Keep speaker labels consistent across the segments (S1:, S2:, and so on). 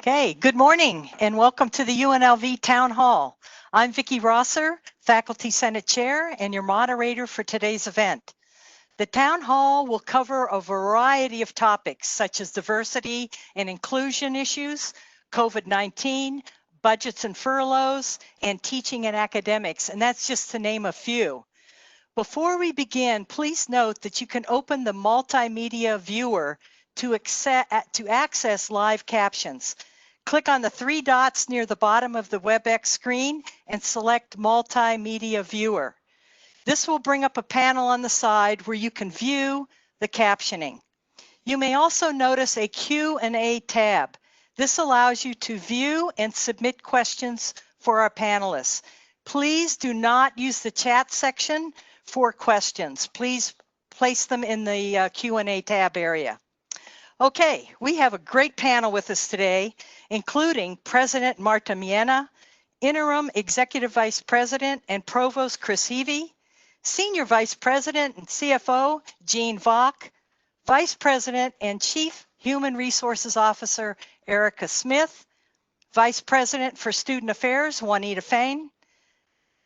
S1: Okay, good morning and welcome to the UNLV Town Hall. I'm Vicki Rosser, Faculty Senate Chair and your moderator for today's event. The Town Hall will cover a variety of topics such as diversity and inclusion issues, COVID-19, budgets and furloughs, and teaching and academics, and that's just to name a few. Before we begin, please note that you can open the multimedia viewer to access live captions. Click on the three dots near the bottom of the WebEx screen and select Multimedia Viewer. This will bring up a panel on the side where you can view the captioning. You may also notice a Q&A tab. This allows you to view and submit questions for our panelists. Please do not use the chat section for questions. Please place them in the Q&A tab area. Okay, we have a great panel with us today, including President Marta Meana, Interim Executive Vice President and Provost Chris Heavey, Senior Vice President and CFO Jean Vock, Vice President and Chief Human Resources Officer Ericka Smith, Vice President for Student Affairs Juanita Fain,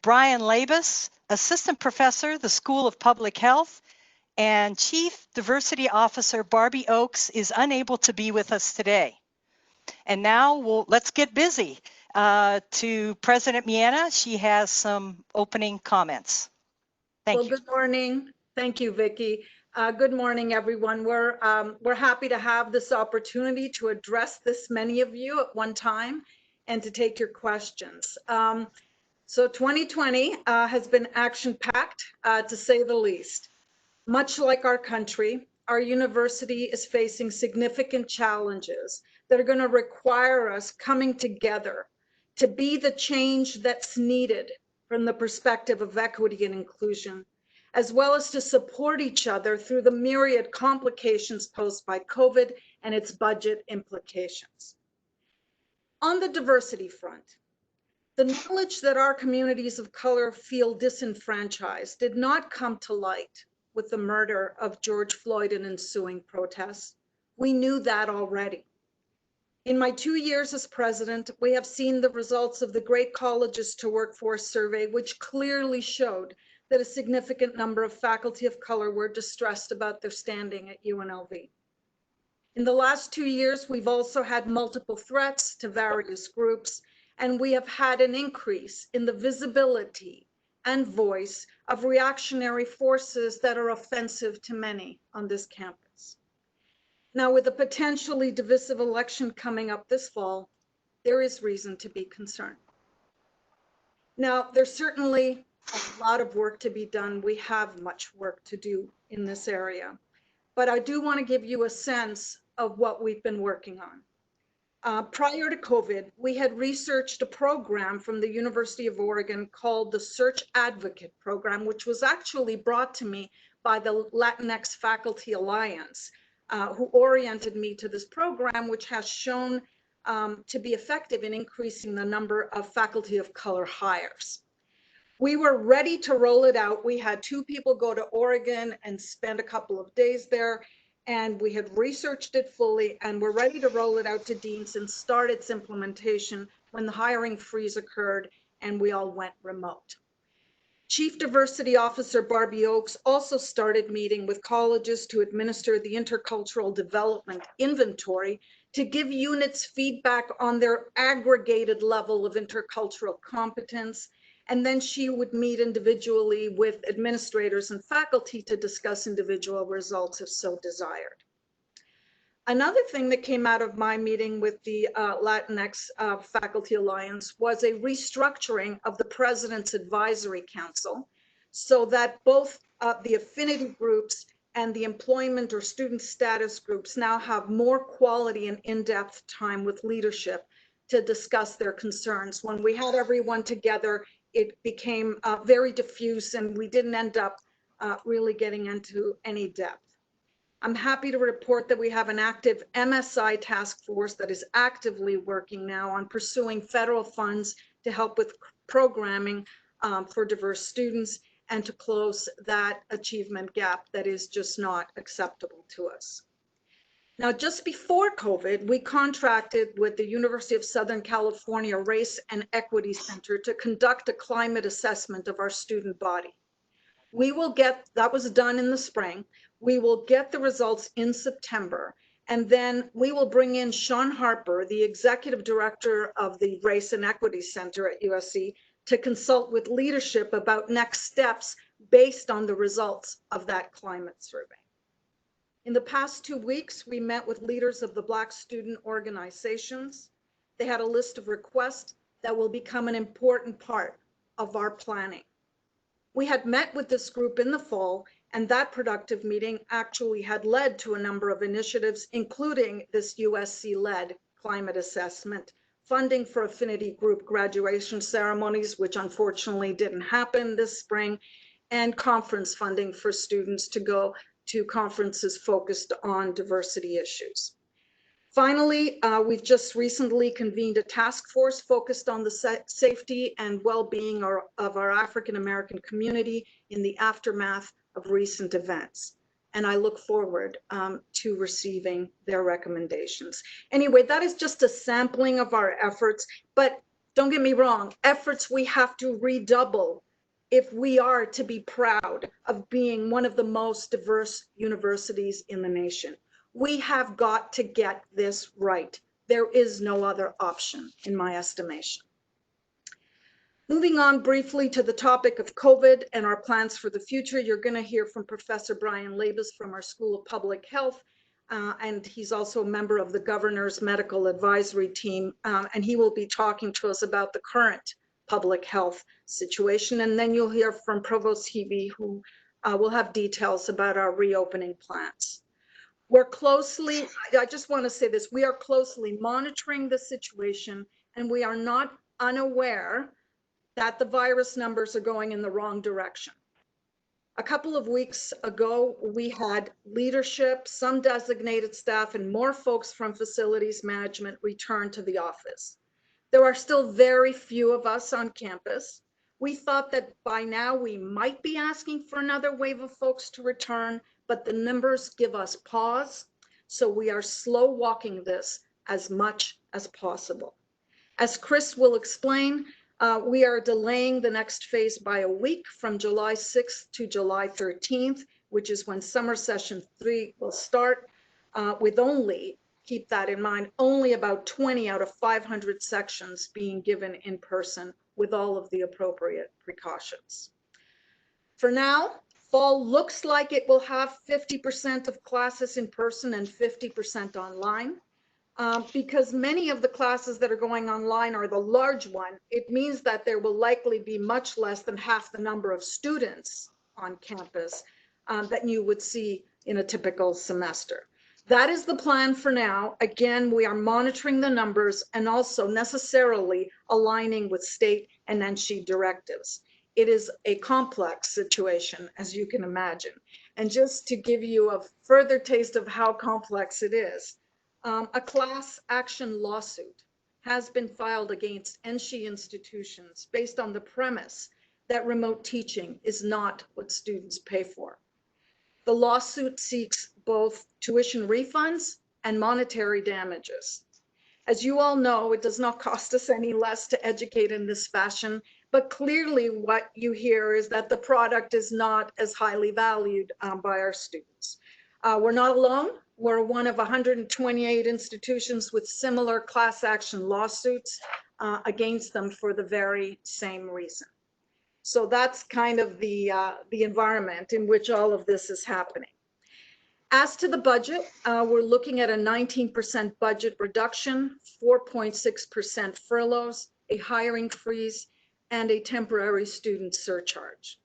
S1: Brian Labus, Assistant Professor, the School of Public Health, and Chief Diversity Officer Barbie Oakes is unable to be with us today. And now let's get busy. To President Meana, she has some opening comments. Thank you.
S2: Good morning. Thank you, Vicki. Good morning, everyone. We're happy to have this opportunity to address this many of you at one time and to take your questions. So 2020 has been action-packed, to say the least. Much like our country, our university is facing significant challenges that are going to require us coming together to be the change that's needed from the perspective of equity and inclusion, as well as to support each other through the myriad complications posed by COVID and its budget implications. On the diversity front, the knowledge that our communities of color feel disenfranchised did not come to light with the murder of George Floyd and ensuing protests. We knew that already. In my 2 years as president, we have seen the results of the Great Colleges to Workforce Survey, which clearly showed that a significant number of faculty of color were distressed about their standing at UNLV. In the last 2 years, we've also had multiple threats to various groups, and we have had an increase in the visibility and voice of reactionary forces that are offensive to many on this campus. Now, with a potentially divisive election coming up this fall, there is reason to be concerned. Now, there's certainly a lot of work to be done. We have much work to do in this area, but I do want to give you a sense of what we've been working on. Prior to COVID, we had researched a program from the University of Oregon called the Search Advocate Program, which was actually brought to me by the Latinx Faculty Alliance, who oriented me to this program, which has shown to be effective in increasing the number of faculty of color hires. We were ready to roll it out. We had 2 people go to Oregon and spend a couple of days there, and we had researched it fully, and we're ready to roll it out to deans and start its implementation when the hiring freeze occurred and we all went remote. Chief Diversity Officer Barbie Oakes also started meeting with colleges to administer the intercultural development inventory to give units feedback on their aggregated level of intercultural competence. And then she would meet individually with administrators and faculty to discuss individual results if so desired. Another thing that came out of my meeting with the Latinx Faculty Alliance was a restructuring of the President's Advisory Council so that both the affinity groups and the employment or student status groups now have more quality and in-depth time with leadership to discuss their concerns. When we had everyone together, it became very diffuse and we didn't end up really getting into any depth. I'm happy to report that we have an active MSI task force that is actively working now on pursuing federal funds to help with programming for diverse students and to close that achievement gap that is just not acceptable to us. Now, just before COVID, we contracted with the University of Southern California Race and Equity Center to conduct a climate assessment of our student body. That was done in the spring. We will get the results in September, and then we will bring in Sean Harper, the executive director of the Race and Equity Center at USC, to consult with leadership about next steps based on the results of that climate survey. In the past 2 weeks, we met with leaders of the Black student organizations. They had a list of requests that will become an important part of our planning. We had met with this group in the fall, and that productive meeting actually had led to a number of initiatives, including this USC-led climate assessment, funding for affinity group graduation ceremonies, which unfortunately didn't happen this spring, and conference funding for students to go to conferences focused on diversity issues. Finally, we've just recently convened a task force focused on the safety and well-being of our African-American community in the aftermath of recent events. And I look forward to receiving their recommendations. Anyway, that is just a sampling of our efforts, but don't get me wrong, efforts we have to redouble if we are to be proud of being one of the most diverse universities in the nation. We have got to get this right. There is no other option, in my estimation. Moving on briefly to the topic of COVID and our plans for the future, you're going to hear from Professor Brian Labus from our School of Public Health, and he's also a member of the Governor's Medical Advisory Team, and he will be talking to us about the current public health situation. And then you'll hear from Provost Heavey, who will have details about our reopening plans. I just want to say this, we are closely monitoring the situation, and we are not unaware that the virus numbers are going in the wrong direction. A couple of weeks ago, we had leadership, some designated staff, and more folks from facilities management return to the office. There are still very few of us on campus. We thought that by now we might be asking for another wave of folks to return, but the numbers give us pause. So we are slow walking this as much as possible. As Chris will explain, we are delaying the next phase by a week from July 6th to July 13th, which is when summer session 3 will start, with only, keep that in mind, only about 20 out of 500 sections being given in person with all of the appropriate precautions. For now, fall looks like it will have 50% of classes in person and 50% online. Because many of the classes that are going online are the large one, it means that there will likely be much less than half the number of students on campus that you would see in a typical semester. That is the plan for now. Again, we are monitoring the numbers and also necessarily aligning with state and NSHE directives. It is a complex situation, as you can imagine. And just to give you a further taste of how complex it is, a class action lawsuit has been filed against NSHE institutions based on the premise that remote teaching is not what students pay for. The lawsuit seeks both tuition refunds and monetary damages. As you all know, it does not cost us any less to educate in this fashion, but clearly what you hear is that the product is not as highly valued by our students. We're not alone. We're one of 128 institutions with similar class action lawsuits against them for the very same reason. So that's kind of the environment in which all of this is happening. As to the budget, we're looking at a 19% budget reduction, 4.6% furloughs, a hiring freeze, and a temporary student surcharge.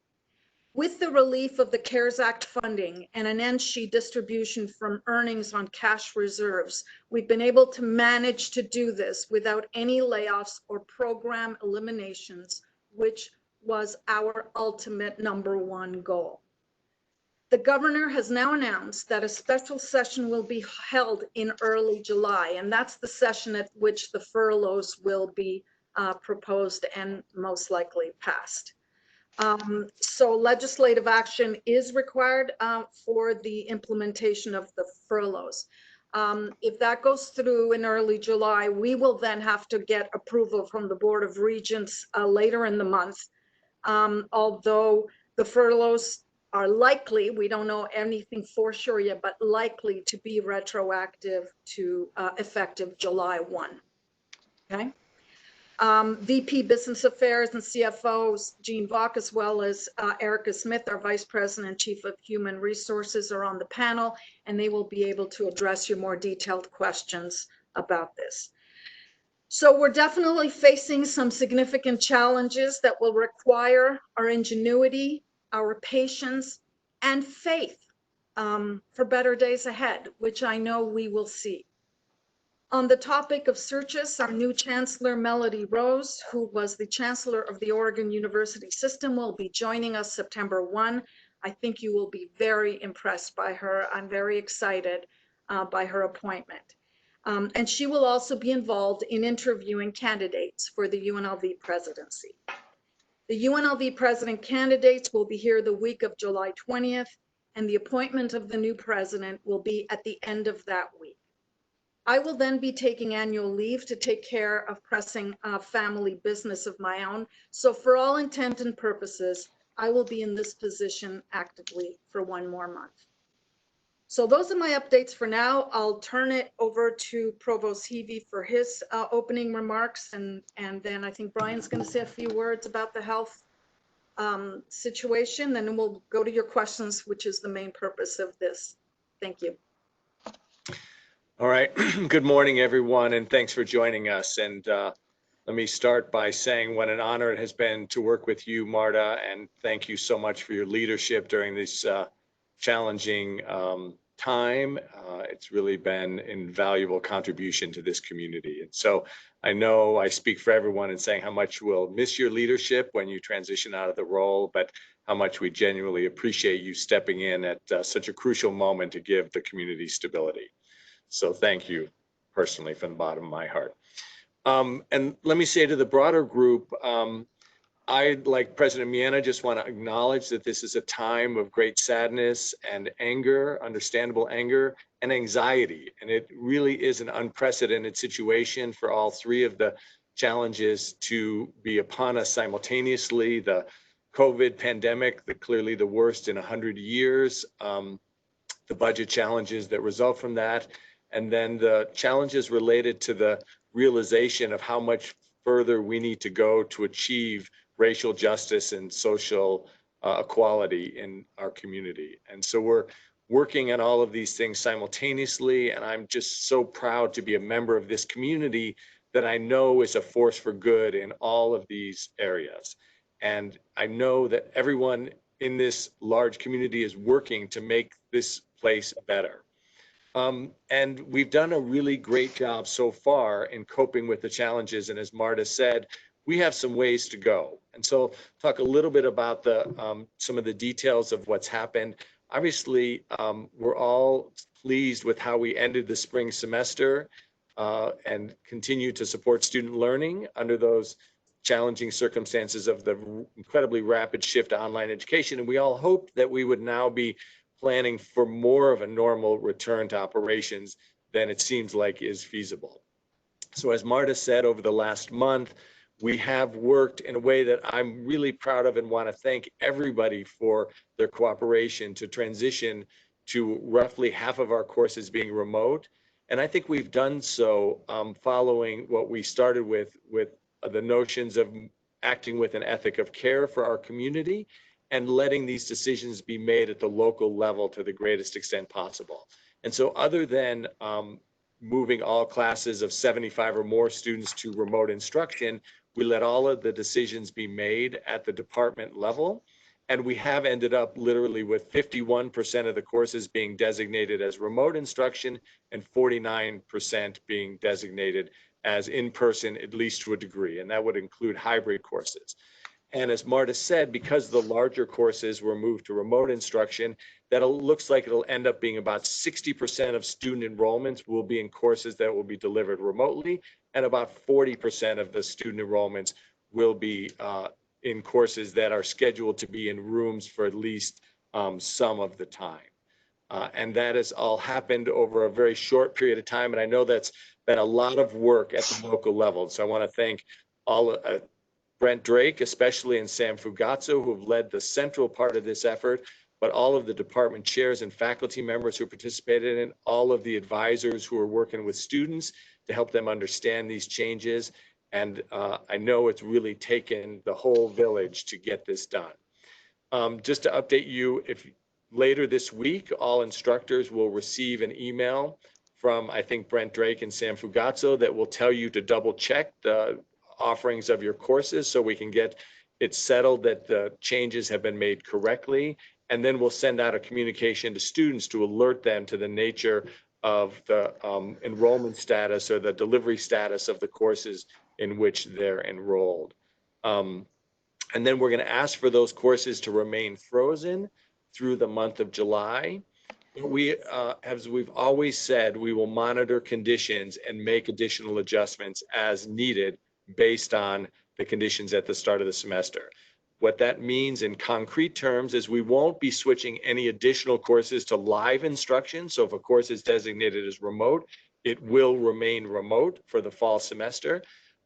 S2: With the relief of the CARES Act funding and an NSHE distribution from earnings on cash reserves, we've been able to manage to do this without any layoffs or program eliminations, which was our ultimate #1 goal. The governor has now announced that a special session will be held in early July, and that's the session at which the furloughs will be proposed and most likely passed. So legislative action is required for the implementation of the furloughs. If that goes through in early July, we will then have to get approval from the Board of Regents later in the month. Although the furloughs are likely, we don't know anything for sure yet, but likely to be retroactive to effective July 1. Okay. VP Business Affairs and CFOs, Jean Vock, as well as Ericka Smith, our Vice President and Chief of Human Resources, are on the panel, and they will be able to address your more detailed questions about this. So we're definitely facing some significant challenges that will require our ingenuity, our patience, and faith for better days ahead, which I know we will see. On the topic of searches, our new Chancellor, Melody Rose, who was the Chancellor of the Oregon University System, will be joining us September 1. I think you will be very impressed by her. I'm very excited by her appointment. And she will also be involved in interviewing candidates for the UNLV presidency. The UNLV president candidates will be here the week of July 20th, and the appointment of the new president will be at the end of that week. I will then be taking annual leave to take care of pressing family business of my own. So for all intent and purposes, I will be in this position actively for 1 more month. So those are my updates for now. I'll turn it over to Provost Heavey for his opening remarks. And then I think Brian's going to say a few words about the health situation. And then we'll go to your questions, which is the main purpose of this. Thank you.
S3: All right. Good morning, everyone, and thanks for joining us. And let me start by saying what an honor it has been to work with you, Marta, and thank you so much for your leadership during this challenging time. It's really been an invaluable contribution to this community. And so I know I speak for everyone in saying how much we'll miss your leadership when you transition out of the role, but how much we genuinely appreciate you stepping in at such a crucial moment to give the community stability. So thank you personally from the bottom of my heart. And let me say to the broader group, I, like President Meana, just want to acknowledge that this is a time of great sadness and anger, understandable anger and anxiety. And it really is an unprecedented situation for all 3 of the challenges to be upon us simultaneously. The COVID pandemic, clearly the worst in 100 years, the budget challenges that result from that, and then the challenges related to the realization of how much further we need to go to achieve racial justice and social equality in our community. And so we're working on all of these things simultaneously, and I'm just so proud to be a member of this community that I know is a force for good in all of these areas. And I know that everyone in this large community is working to make this place better. And we've done a really great job so far in coping with the challenges. And as Marta said, we have some ways to go. And so talk a little bit about the some of the details of what's happened. Obviously, we're all pleased with how we ended the spring semester and continue to support student learning under those challenging circumstances of the incredibly rapid shift to online education. And we all hoped that we would now be planning for more of a normal return to operations than it seems like is feasible. So as Marta said, over the last month, we have worked in a way that I'm really proud of and want to thank everybody for their cooperation to transition to roughly half of our courses being remote. And I think we've done so following what we started with the notions of acting with an ethic of care for our community and letting these decisions be made at the local level to the greatest extent possible. And so other than moving all classes of 75 or more students to remote instruction, we let all of the decisions be made at the department level. And we have ended up literally with 51% of the courses being designated as remote instruction and 49% being designated as in-person, at least to a degree. And that would include hybrid courses. And as Marta said, because the larger courses were moved to remote instruction, that looks like it'll end up being about 60% of student enrollments will be in courses that will be delivered remotely, and about 40% of the student enrollments will be in courses that are scheduled to be in rooms for at least some of the time. And that has all happened over a very short period of time. And I know that's been a lot of work at the local level. So I want to thank all Brent Drake, especially, and Sam Fugazzo, who have led the central part of this effort, but all of the department chairs and faculty members who participated in it, all of the advisors who are working with students to help them understand these changes. And I know it's really taken the whole village to get this done. Just to update you, if later this week, all instructors will receive an email from, I think, Brent Drake and Sam Fugazzo that will tell you to double check the offerings of your courses so we can get it settled that the changes have been made correctly. And then we'll send out a communication to students to alert them to the nature of the enrollment status or the delivery status of the courses in which they're enrolled. And then we're going to ask for those courses to remain frozen through the month of July. We, as we've always said, we will monitor conditions and make additional adjustments as needed based on the conditions at the start of the semester. What that means in concrete terms is we won't be switching any additional courses to live instruction. So if a course is designated as remote, it will remain remote for the fall semester.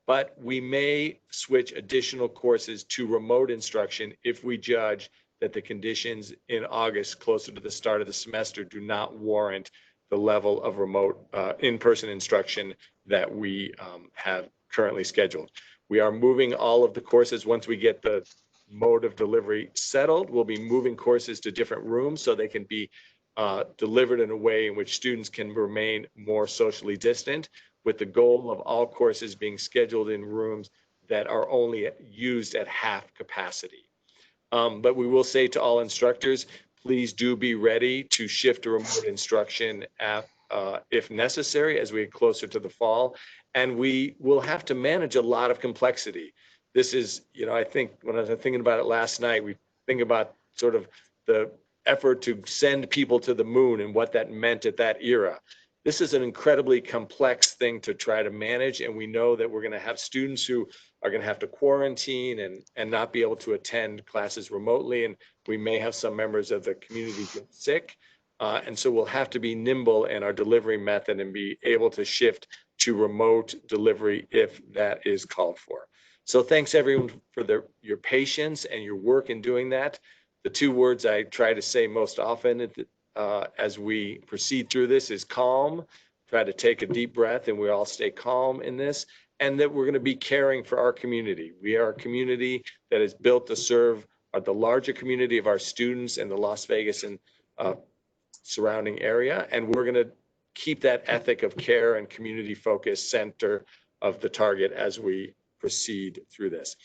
S3: But we may switch additional courses to remote instruction if we judge that the conditions in August, closer to the start of the semester, do not warrant the level of remote in-person instruction that we have currently scheduled. We are moving all of the courses once we get the mode of delivery settled. We'll be moving courses to different rooms so they can be delivered in a way in which students can remain more socially distant, with the goal of all courses being scheduled in rooms that are only used at half capacity. But we will say to all instructors, please do be ready to shift to remote instruction if necessary as we get closer to the fall. And we will have to manage a lot of complexity. This is, I think when I was thinking about it last night, we think about sort of the effort to send people to the moon and what that meant at that era. This is an incredibly complex thing to try to manage. And we know that we're going to have students who are going to have to quarantine and not be able to attend classes remotely. And we may have some members of the community get sick. And so we'll have to be nimble in our delivery method and be able to shift to remote delivery if that is called for. So thanks everyone for your patience and your work in doing that. The two words I try to say most often as we proceed through this is calm. Try to take a deep breath and we all stay calm in this, and that we're going to be caring for our community. We are a community that is built to serve the larger community of our students in the Las Vegas and surrounding area. And we're going to keep that ethic of care and community focus center of the target as we proceed through this.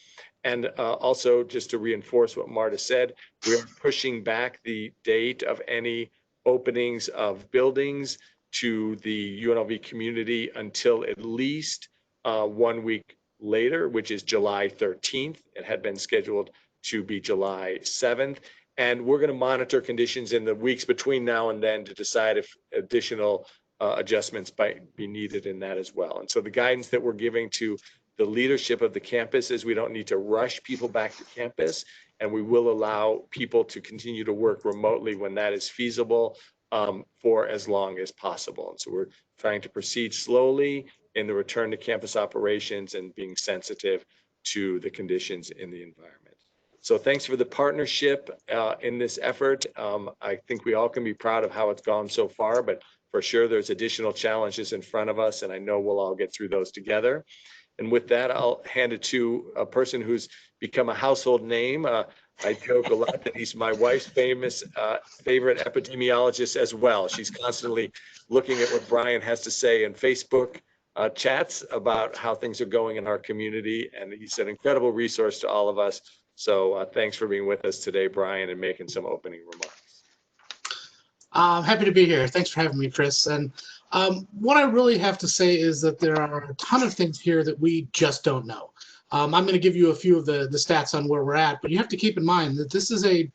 S3: And also, just to reinforce what Marta said, we are pushing back the date of any openings of buildings to the UNLV community until at least 1 week later, which is July 13th. It had been scheduled to be July 7th. And we're going to monitor conditions in the weeks between now and then to decide if additional adjustments might be needed in that as well. And so the guidance that we're giving to the leadership of the campus is we don't need to rush people back to campus, and we will allow people to continue to work remotely when that is feasible for as long as possible. And so we're trying to proceed slowly in the return to campus operations and being sensitive to the conditions in the environment. So thanks for the partnership in this effort. I think we all can be proud of how it's gone so far, but for sure there's additional challenges in front of us, and I know we'll all get through those together. And with that, I'll hand it to a person who's become a household name. I joke a lot that he's my wife's favorite epidemiologist as well. She's constantly looking at what Brian has to say in Facebook chats about how things are going in our community. And he's an incredible resource to all of us. So thanks for being with us today, Brian, and making some opening remarks.
S4: I'm happy to be here. Thanks for having me, Chris. And what I really have to say is that there are a ton of things here that we just don't know. I'm going to give you a few of the stats on where we're at, but you have to keep in mind that this is a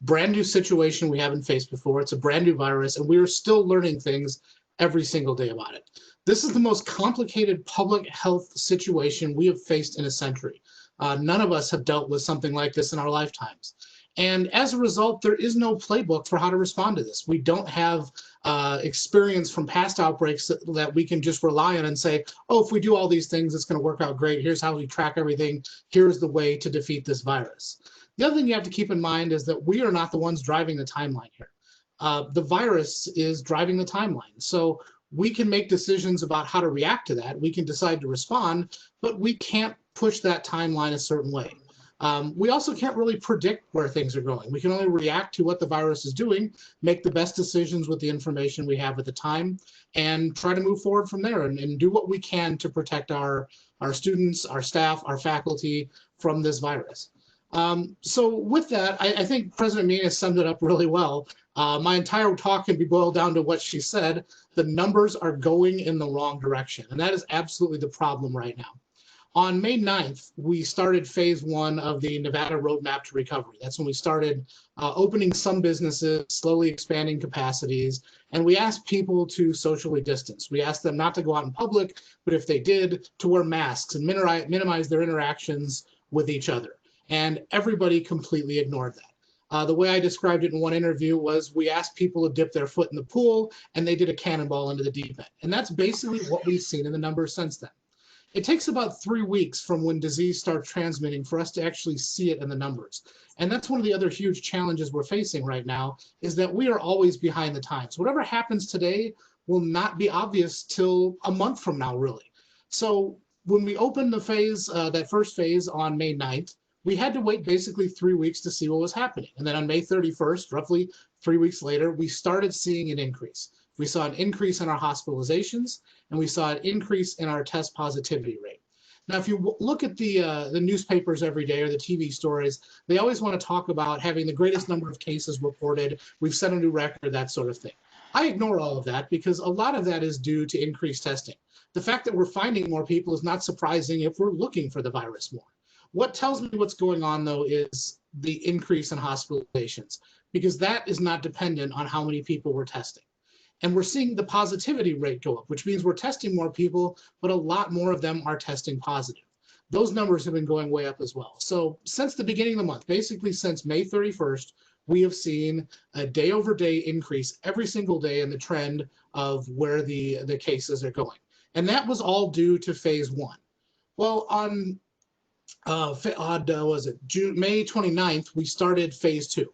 S4: brand new situation we haven't faced before. It's a brand new virus, and we're still learning things every single day about it. This is the most complicated public health situation we have faced in a century. None of us have dealt with something like this in our lifetimes. And as a result, there is no playbook for how to respond to this. We don't have experience from past outbreaks that we can just rely on and say, oh, if we do all these things, it's going to work out great. Here's how we track everything. Here's the way to defeat this virus. The other thing you have to keep in mind is that we are not the ones driving the timeline here. The virus is driving the timeline. So we can make decisions about how to react to that. We can decide to respond, but we can't push that timeline a certain way. We also can't really predict where things are going. We can only react to what the virus is doing, make the best decisions with the information we have at the time, and try to move forward from there and do what we can to protect our students, our staff, our faculty from this virus. So with that, I think President Meana summed it up really well. My entire talk can be boiled down to what she said. The numbers are going in the wrong direction, and that is absolutely the problem right now. On May 9th, we started phase 1 of the Nevada Roadmap to Recovery. That's when we started opening some businesses, slowly expanding capacities, and we asked people to socially distance. We asked them not to go out in public, but if they did, to wear masks and minimize their interactions with each other. And everybody completely ignored that. The way I described it in one interview was we asked people to dip their foot in the pool, and they did a cannonball into the deep end. And that's basically what we've seen in the numbers since then. It takes about 3 weeks from when disease starts transmitting for us to actually see it in the numbers. And that's one of the other huge challenges we're facing right now, is that we are always behind the times. Whatever happens today will not be obvious till a month from now, really. So when we opened the phase, that first phase on May 9th, we had to wait basically 3 weeks to see what was happening. And then on May 31st, roughly 3 weeks later, we started seeing an increase. We saw an increase in our hospitalizations, and we saw an increase in our test positivity rate. Now, if you look at the newspapers every day or the TV stories, they always want to talk about having the greatest number of cases reported. We've set a new record, that sort of thing. I ignore all of that because a lot of that is due to increased testing. The fact that we're finding more people is not surprising if we're looking for the virus more. What tells me what's going on, though, is the increase in hospitalizations, because that is not dependent on how many people we're testing. And we're seeing the positivity rate go up, which means we're testing more people, but a lot more of them are testing positive. Those numbers have been going way up as well. So since the beginning of the month, basically since May 31st, we have seen a day-over-day increase every single day in the trend of where the cases are going. And that was all due to phase 1. Well, on May 29th, we started phase 2.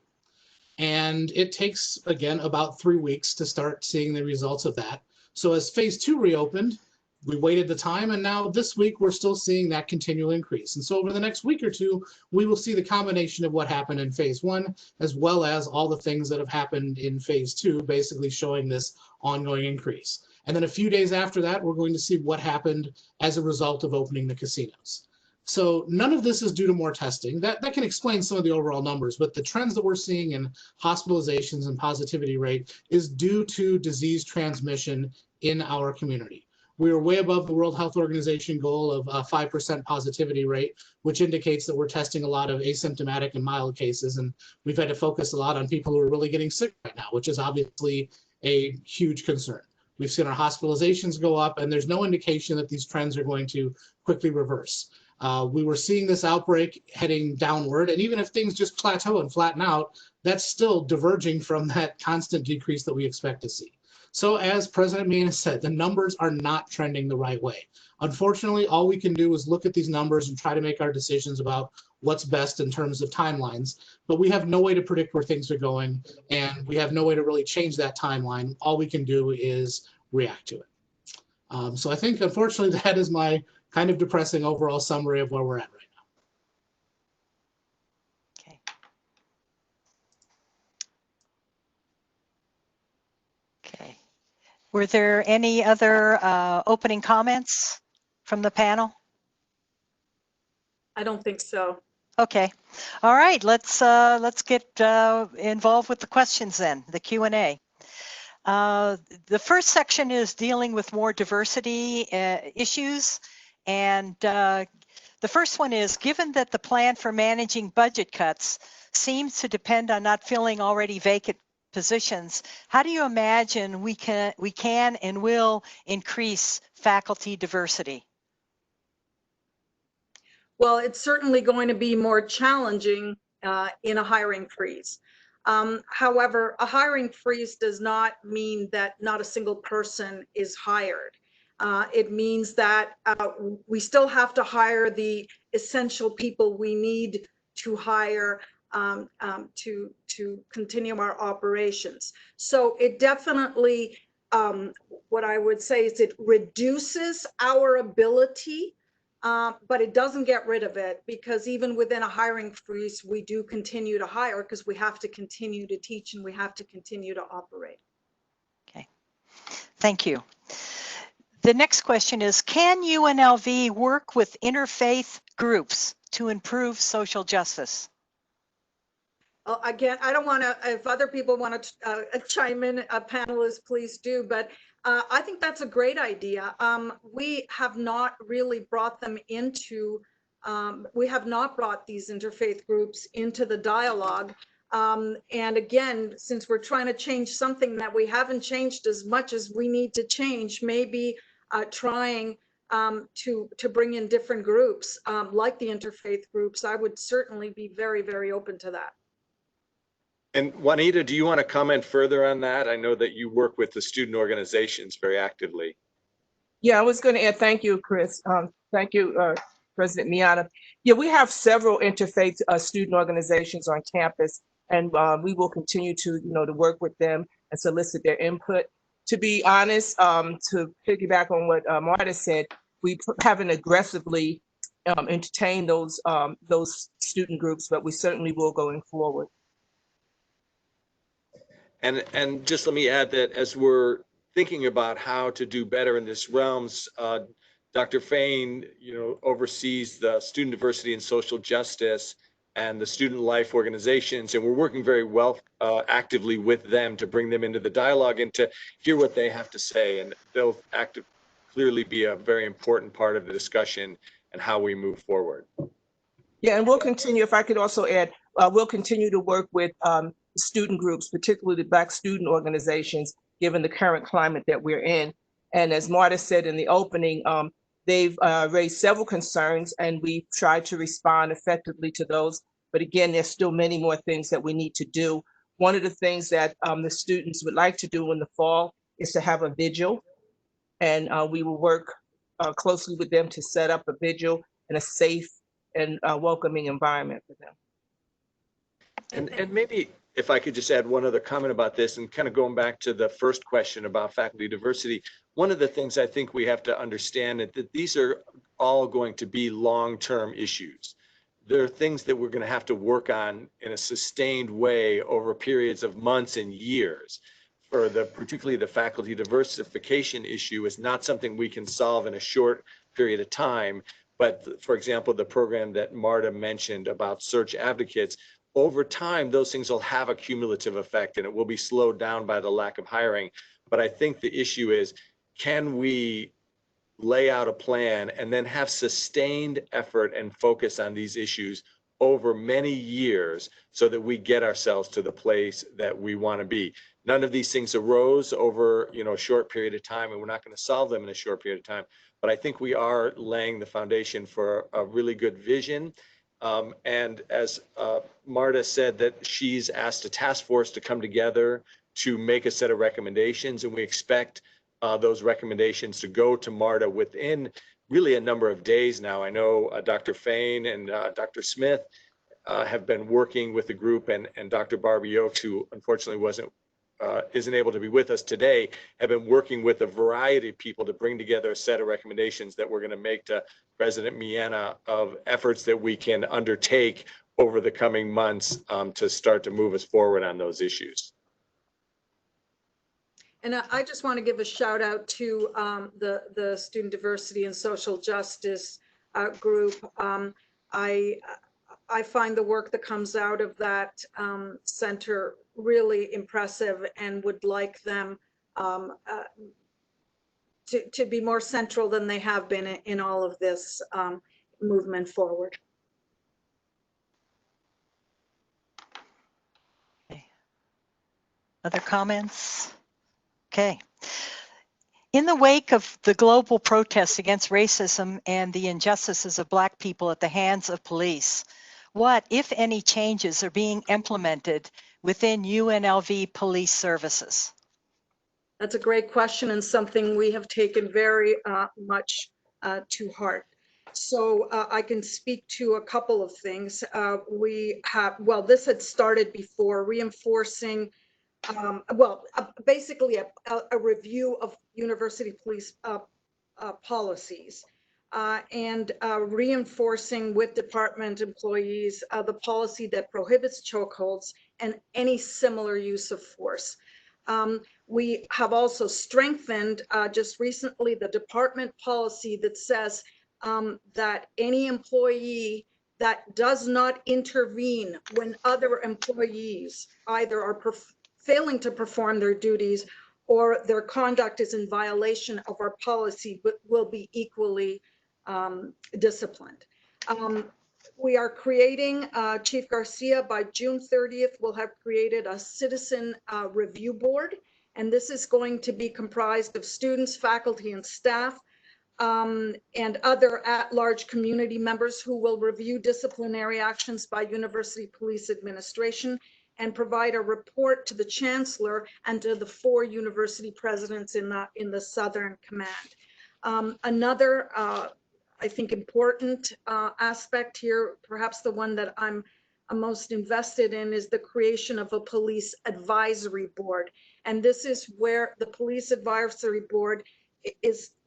S4: And it takes, again, about 3 weeks to start seeing the results of that. So as phase 2 reopened, we waited the time, and now this week we're still seeing that continual increase. And so over the next week or two, we will see the combination of what happened in phase 1, as well as all the things that have happened in phase 2, basically showing this ongoing increase. And then a few days after that, we're going to see what happened as a result of opening the casinos. So none of this is due to more testing. That can explain some of the overall numbers, but the trends that we're seeing in hospitalizations and positivity rate is due to disease transmission in our community. We are way above the World Health Organization goal of a 5% positivity rate, which indicates that we're testing a lot of asymptomatic and mild cases, and we've had to focus a lot on people who are really getting sick right now, which is obviously a huge concern. We've seen our hospitalizations go up, and there's no indication that these trends are going to quickly reverse. We were seeing this outbreak heading downward, and even if things just plateau and flatten out, that's still diverging from that constant decrease that we expect to see. So as President Meana said, the numbers are not trending the right way. Unfortunately, all we can do is look at these numbers and try to make our decisions about what's best in terms of timelines, but we have no way to predict where things are going, and we have no way to really change that timeline. All we can do is react to it. So I think, unfortunately, that is my kind of depressing overall summary of where we're at right now.
S1: Okay. Okay. Were there any other opening comments from the panel?
S2: I don't think so.
S1: Okay. All right. Let's get involved with the questions then, the Q&A. The first section is dealing with more diversity issues. And the first one is, given that the plan for managing budget cuts seems to depend on not filling already vacant positions, how do you imagine we can and will increase faculty diversity?
S2: Well, it's certainly going to be more challenging in a hiring freeze. However, a hiring freeze does not mean that not a single person is hired. It means that we still have to hire the essential people we need to hire to continue our operations. So it definitely, what I would say is it reduces our ability, but it doesn't get rid of it, because even within a hiring freeze, we do continue to hire because we have to continue to teach and we have to continue to operate.
S1: Okay, thank you. The next question is, can UNLV work with interfaith groups to improve social justice?
S2: Again, I don't want to, if other people want to chime in, panelists, please do, but I think that's a great idea. We have not really brought them into, we have not brought these interfaith groups into the dialogue. And again, since we're trying to change something that we haven't changed as much as we need to change, maybe trying to bring in different groups like the interfaith groups, I would certainly be very, very open to that.
S3: And Juanita, do you want to comment further on that? I know that you work with the student organizations very actively.
S5: Yeah, I was going to add, thank you, Chris. Thank you, President Meana. Yeah, we have several interfaith student organizations on campus, and we will continue to, to work with them and solicit their input. To be honest, to piggyback on what Marta said, we haven't aggressively entertained those student groups, but we certainly will going forward.
S3: And just let me add that as we're thinking about how to do better in this realms, Dr. Fain, oversees the student diversity and social justice and the student life organizations, and we're working very well actively with them to bring them into the dialogue and to hear what they have to say, and they'll clearly be a very important part of the discussion and how we move forward.
S5: Yeah, and we'll continue, if I could also add, we'll continue to work with student groups, particularly the Black student organizations, given the current climate that we're in. And as Marta said in the opening, they've raised several concerns, and we've tried to respond effectively to those. But again, there's still many more things that we need to do. One of the things that the students would like to do in the fall is to have a vigil. And we will work closely with them to set up a vigil in a safe and welcoming environment for them.
S3: And maybe if I could just add one other comment about this, and kind of going back to the first question about faculty diversity, one of the things I think we have to understand is that these are all going to be long-term issues. There are things that we're going to have to work on in a sustained way over periods of months and years. Particularly the faculty diversification issue is not something we can solve in a short period of time. But for example, the program that Marta mentioned about search advocates, over time, those things will have a cumulative effect, and it will be slowed down by the lack of hiring. But I think the issue is, can we lay out a plan and then have sustained effort and focus on these issues over many years so that we get ourselves to the place that we want to be? None of these things arose over a short period of time, and we're not going to solve them in a short period of time. But I think we are laying the foundation for a really good vision. And as Marta said, that she's asked a task force to come together to make a set of recommendations, and we expect those recommendations to go to Marta within really a number of days now. I know Dr. Fain and Dr. Smith have been working with the group, and Dr. Barbie Oakes, who unfortunately isn't able to be with us today, have been working with a variety of people to bring together a set of recommendations that we're going to make to President Meana of efforts that we can undertake over the coming months to start to move us forward on those issues.
S2: And I just want to give a shout out to the Student Diversity and Social Justice group. I find the work that comes out of that center really impressive, and would like them to be more central than they have been in all of this movement forward.
S1: Okay. Other comments? Okay. In the wake of the global protests against racism and the injustices of Black people at the hands of police, What, if any, changes are being implemented within UNLV police services?
S2: That's a great question and something we have taken very much to heart. So I can speak to a couple of things. We have, well, this had started before, reinforcing, basically a review of university police policies and reinforcing with department employees the policy that prohibits chokeholds and any similar use of force. We have also strengthened just recently the department policy that says that any employee that does not intervene when other employees either are failing to perform their duties or their conduct is in violation of our policy, but will be equally disciplined. We are creating, Chief Garcia, by June 30th, will have created a citizen review board. And this is going to be comprised of students, faculty, and staff, and other at-large community members who will review disciplinary actions by University Police Administration and provide a report to the Chancellor and to the 4 university presidents in the Southern Command. Another I think important aspect here, perhaps the one that I'm most invested in, is the creation of a police advisory board. And this is where the police advisory board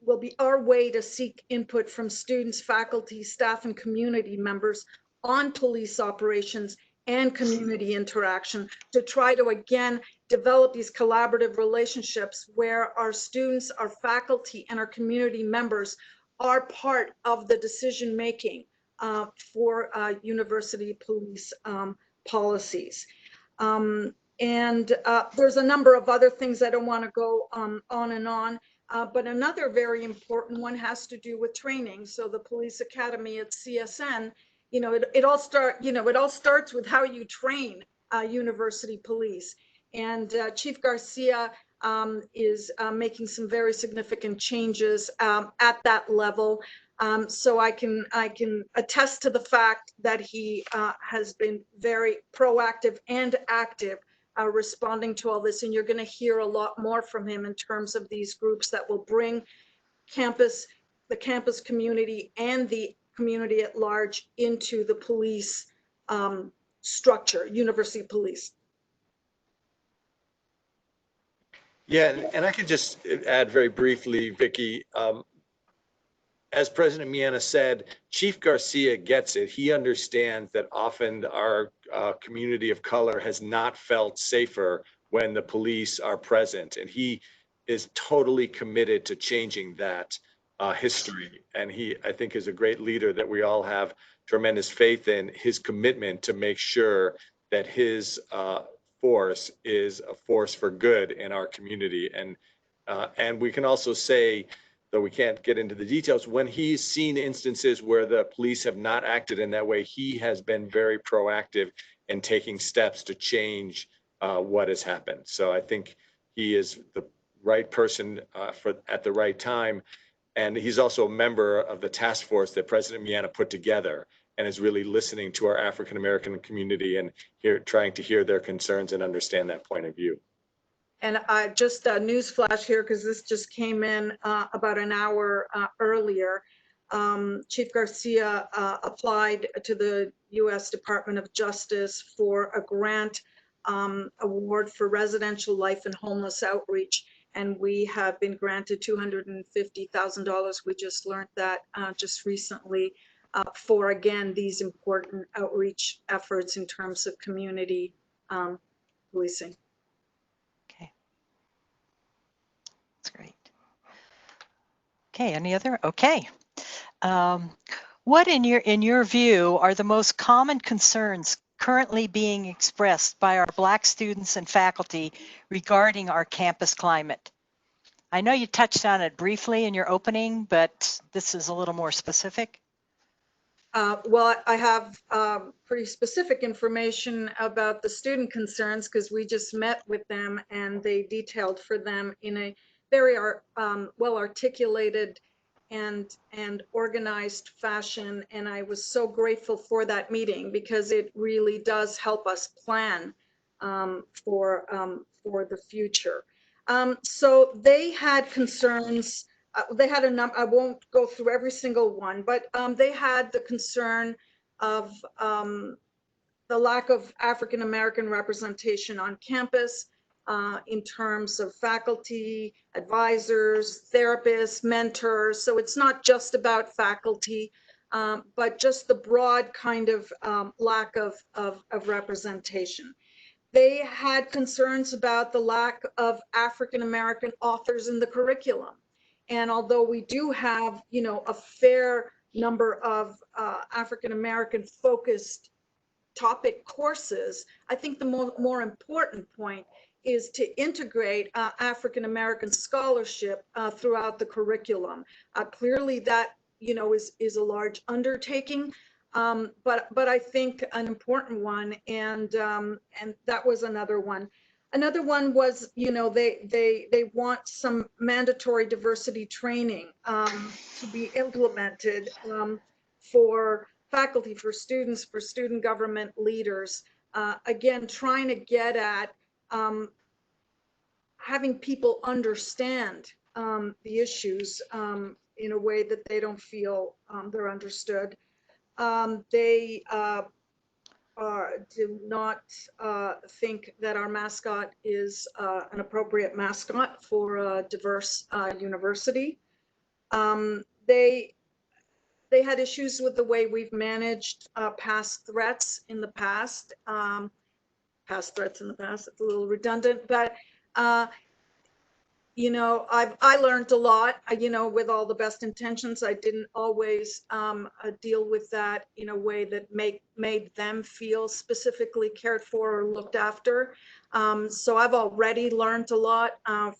S2: will be our way to seek input from students, faculty, staff, and community members on police operations and community interaction to try to, again, develop these collaborative relationships where our students, our faculty, and our community members are part of the decision-making for university police policies. And there's a number of other things. I don't want to go on and on, but another very important one has to do with training. So the police academy at CSN, you know, it all starts with how you train university police. And Chief Garcia is making some very significant changes at that level. So I can attest to the fact that he has been very proactive and active responding to all this. And you're going to hear a lot more from him in terms of these groups that will bring the campus community and the community at large into the police structure, university police.
S3: Yeah, and I could just add very briefly, Vicki, as President Meana said, Chief Garcia gets it. He understands that often our community of color has not felt safer when the police are present, and he is totally committed to changing that history. And he, I think, is a great leader that we all have tremendous faith in. His commitment to make sure that his force is a force for good in our community. And we can also say, though we can't get into the details, when he's seen instances where the police have not acted in that way, he has been very proactive in taking steps to change what has happened. So I think he is the right person at the right time. And he's also a member of the task force that President Meana put together and is really listening to our African-American community and trying to hear their concerns and understand that point of view.
S2: And just a news flash here, because this just came in about an hour earlier. Chief Garcia applied to the U.S. Department of Justice for a grant award for residential life and homeless outreach. And we have been granted $250,000. We just learned that just recently for, again, these important outreach efforts in terms of community policing.
S1: Okay. That's great. Okay, any other? Okay. What in your view are the most common concerns currently being expressed by our Black students and faculty regarding our campus climate? I know you touched on it briefly in your opening, but this is a little more specific.
S2: Well, I have pretty specific information about the student concerns because we just met with them and they detailed for them in a very well articulated and organized fashion. And I was so grateful for that meeting because it really does help us plan for the future. So they had concerns. They had a number. I won't go through every single one, but they had the concern of the lack of African American representation on campus in terms of faculty, advisors, therapists, mentors. So it's not just about faculty, but just the broad kind of lack of representation. They had concerns about the lack of African American authors in the curriculum. And although we do have, you know, a fair number of African American focused topic courses, I think the more important point is to integrate African American scholarship throughout the curriculum. Clearly that, you know, is a large undertaking, but I think an important one, and that was another one. Another one was, you know, they want some mandatory diversity training to be implemented for faculty, for students, for student government leaders. Again, trying to get at having people understand the issues in a way that they don't feel they're understood. They do not think that our mascot is an appropriate mascot for a diverse university. They had issues with the way we've managed past threats in the past. It's a little redundant, but you know, I learned a lot, you know, with all the best intentions. I didn't always deal with that in a way that made them feel specifically cared for or looked after. So I've already learned a lot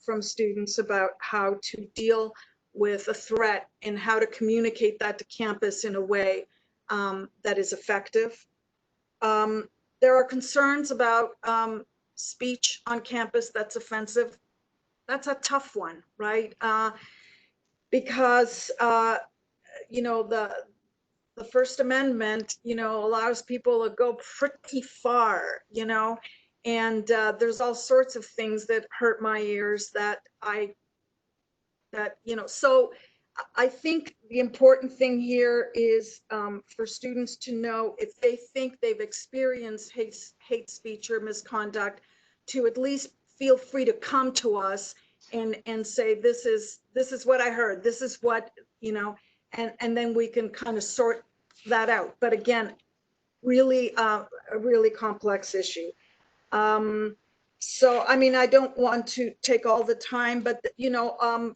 S2: from students about how to deal with a threat and how to communicate that to campus in a way that is effective. There are concerns about speech on campus that's offensive. That's a tough one, right? Because, you know, the First Amendment, you know, allows people to go pretty far, you know, and there's all sorts of things that hurt my ears that you know, so I think the important thing here is for students to know if they think they've experienced hate speech or misconduct, to at least feel free to come to us and say, this is what I heard, this is what, you know, and then we can kind of sort that out. But again, really a really complex issue. So, I mean, I don't want to take all the time, but, you know,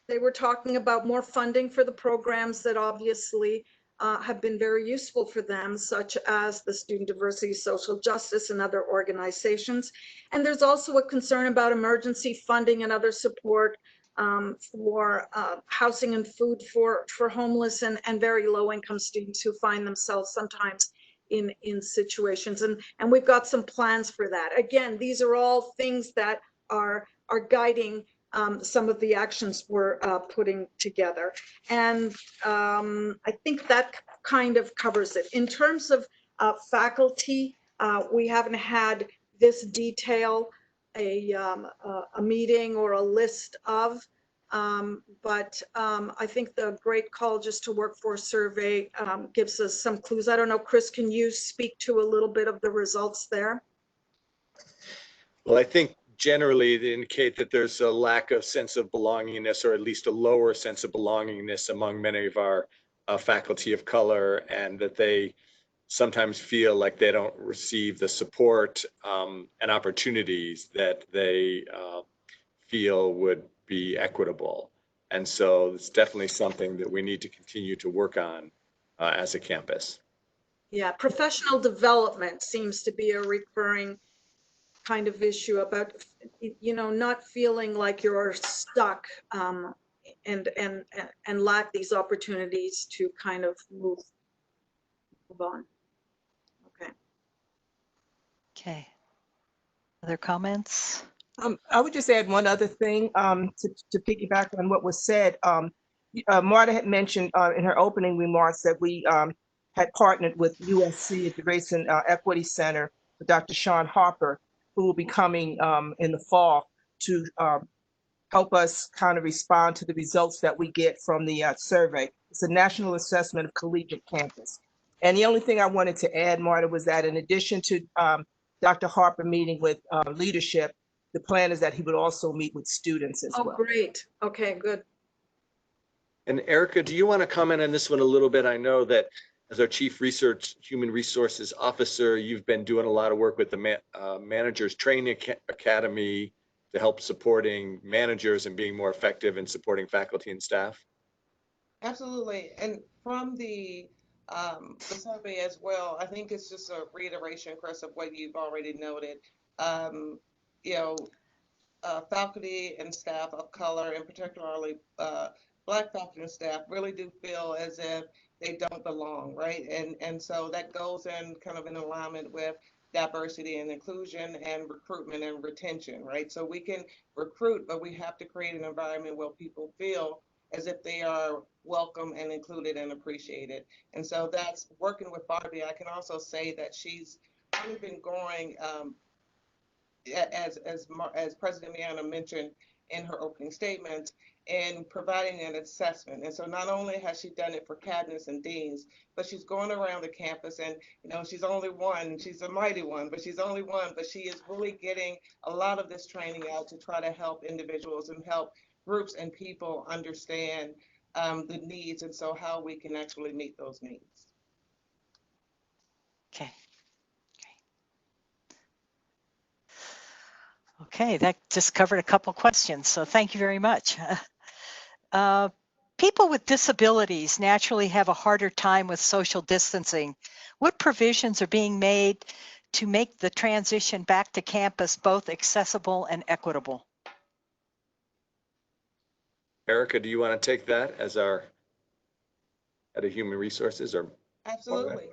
S2: they were talking about more funding for the programs that obviously have been very useful for them, such as the Student Diversity, Social Justice, and other organizations. And there's also a concern about emergency funding and other support for housing and food for homeless and very low-income students who find themselves sometimes in situations. And we've got some plans for that. Again, these are all things that are guiding some of the actions we're putting together. And I think that kind of covers it. In terms of faculty, we haven't had this detail, a meeting or a list of, but I think the Great Colleges to Workforce survey gives us some clues. I don't know, Chris, can you speak to a little bit of the results there?
S3: Well, I think generally they indicate that there's a lack of sense of belongingness, or at least a lower sense of belongingness among many of our faculty of color, and that they sometimes feel like they don't receive the support and opportunities that they feel would be equitable. And so it's definitely something that we need to continue to work on as a campus.
S2: Yeah, professional development seems to be a recurring kind of issue about, you know, not feeling like you're stuck and lack these opportunities to kind of move on. Okay.
S1: Okay. Other comments?
S5: I would just add one other thing to piggyback on what was said. Marta had mentioned in her opening remarks that we had partnered with USC at the Race and Equity Center with Dr. Sean Harper, who will be coming in the fall to help us kind of respond to the results that we get from the survey. It's a national assessment of collegiate campus. And the only thing I wanted to add, Marta, was that in addition to Dr. Harper meeting with leadership, the plan is that he would also meet with students as
S2: Oh,
S5: well.
S2: great. Okay, good.
S3: And Ericka, do you want to comment on this one a little bit? I know that as our Chief Research Human Resources Officer, you've been doing a lot of work with the Managers Training Academy to help supporting managers and being more effective in supporting faculty and staff.
S6: Absolutely. And from the survey as well, I think it's just a reiteration, Chris, of what you've already noted. You know, faculty and staff of color, and particularly Black faculty and staff, really do feel as if they don't belong, right? And so that goes in kind of in alignment with diversity and inclusion and recruitment and retention, right? So we can recruit, but we have to create an environment where people feel as if they are welcome and included and appreciated. And so that's working with Barbie. I can also say that she's really been growing, as President Meana mentioned in her opening statement, in providing an assessment. And so not only has she done it for cabinets and deans, but she's going around the campus, and she's only one, she's a mighty one, but she's only one, but she is really getting a lot of this training out to try to help individuals and help groups and people understand the needs, and so how we can actually meet those needs.
S1: Okay. Okay, that just covered a couple questions, so thank you very much. People with disabilities naturally have a harder time with social distancing. What provisions are being made to make the transition back to campus both accessible and equitable?
S3: Ericka, do you want to take that as our head of human resources? Or
S6: Absolutely.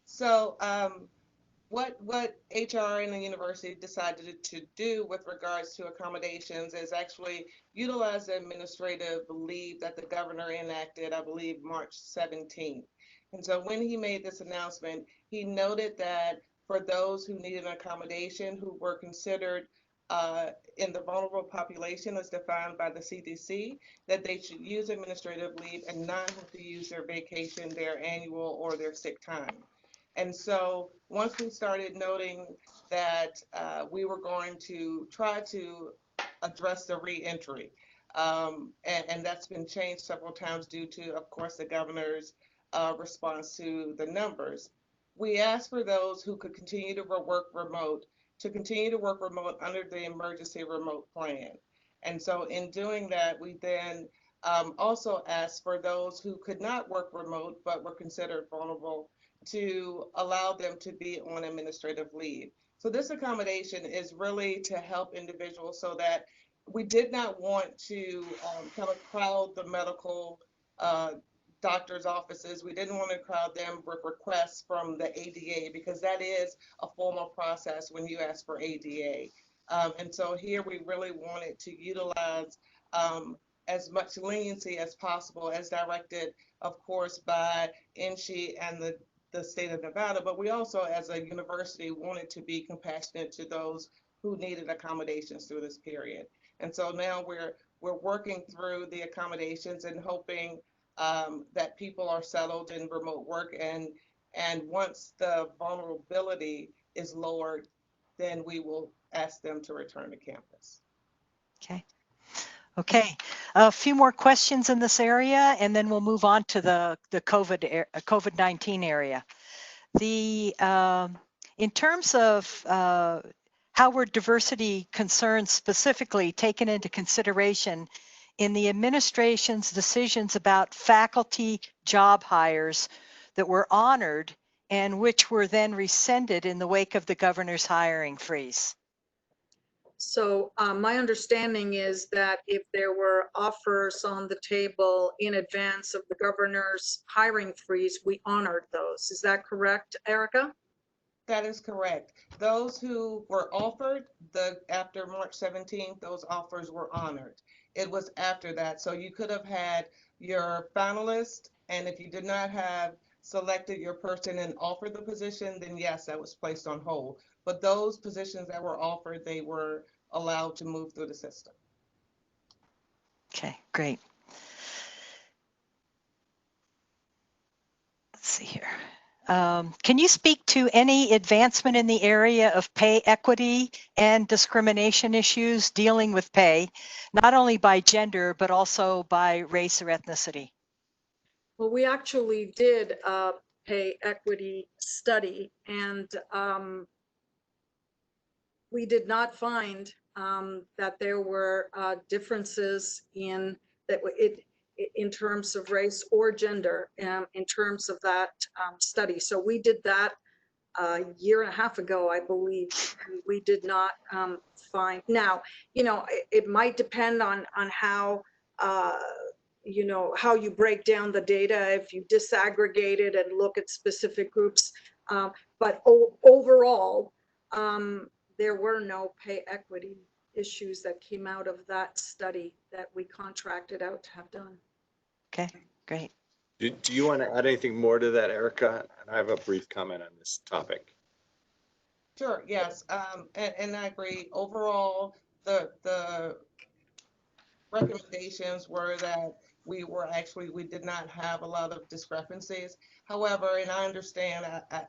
S6: So what HR and the university decided to do with regards to accommodations is actually utilize the administrative leave that the governor enacted, I believe, March 17th. And so when he made this announcement, he noted that for those who needed an accommodation, who were considered in the vulnerable population as defined by the CDC, that they should use administrative leave and not have to use their vacation, their annual, or their sick time. And so once we started noting that we were going to try to address the reentry, and that's been changed several times due to, of course, the governor's response to the numbers. We asked for those who could continue to work remote to continue to work remote under the emergency remote plan. And so in doing that, we then also asked for those who could not work remote but were considered vulnerable to allow them to be on administrative leave. So this accommodation is really to help individuals, so that we did not want to kind of crowd the medical doctors' offices. We didn't want to crowd them with requests from the ADA, because that is a formal process when you ask for ADA. And so here we really wanted to utilize as much leniency as possible, as directed, of course, by NSHE and the state of Nevada, but we also, as a university, wanted to be compassionate to those who needed accommodations through this period. And so now we're working through the accommodations and hoping that people are settled in remote work, and once the vulnerability is lowered, then we will ask them to return to campus.
S1: Okay. Okay, a few more questions in this area, and then we'll move on to the COVID-19 area. In terms of how were diversity concerns specifically taken into consideration in the administration's decisions about faculty job hires that were honored and which were then rescinded in the wake of the governor's hiring freeze?
S2: So my understanding is that if there were offers on the table in advance of the governor's hiring freeze, we honored those. Is that correct, Ericka?
S6: That is correct. Those who were offered after March 17th, those offers were honored. It was after that. So you could have had your finalist, and if you did not have selected your person and offered the position, then yes, that was placed on hold. But those positions that were offered, they were allowed to move through the system.
S1: Okay, great. Let's see here. Can you speak to any advancement in the area of pay equity and discrimination issues dealing with pay, not only by gender, but also by race or ethnicity?
S2: Well, we actually did a pay equity study, and we did not find that there were differences in that in terms of race or gender in terms of that study. So we did that a year and a half ago, I believe. We did not find. Now, you know, it might depend on how you know, how you break down the data, if you disaggregate it and look at specific groups. But overall, there were no pay equity issues that came out of that study that we contracted out to have done.
S1: Okay, great.
S3: Do you want to add anything more to that, Ericka? And I have a brief comment on this topic.
S6: Sure, yes, and I agree. Overall, the recommendations were that we did not have a lot of discrepancies. However, and I understand,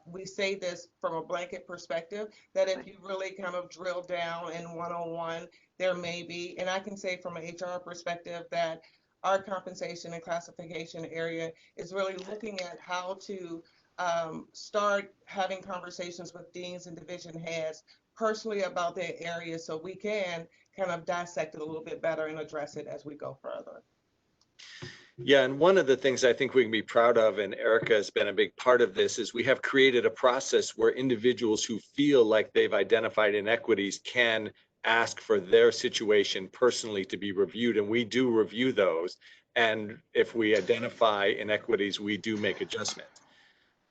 S6: we say this from a blanket perspective, that if you really kind of drill down in one-on-one, there may be, and I can say from an HR perspective that our compensation and classification area is really looking at how to start having conversations with deans and division heads personally about their area, so we can kind of dissect it a little bit better and address it as we go further.
S3: Yeah, and one of the things I think we can be proud of, and Ericka has been a big part of this, is we have created a process where individuals who feel like they've identified inequities can ask for their situation personally to be reviewed, and we do review those. And if we identify inequities, we do make adjustments.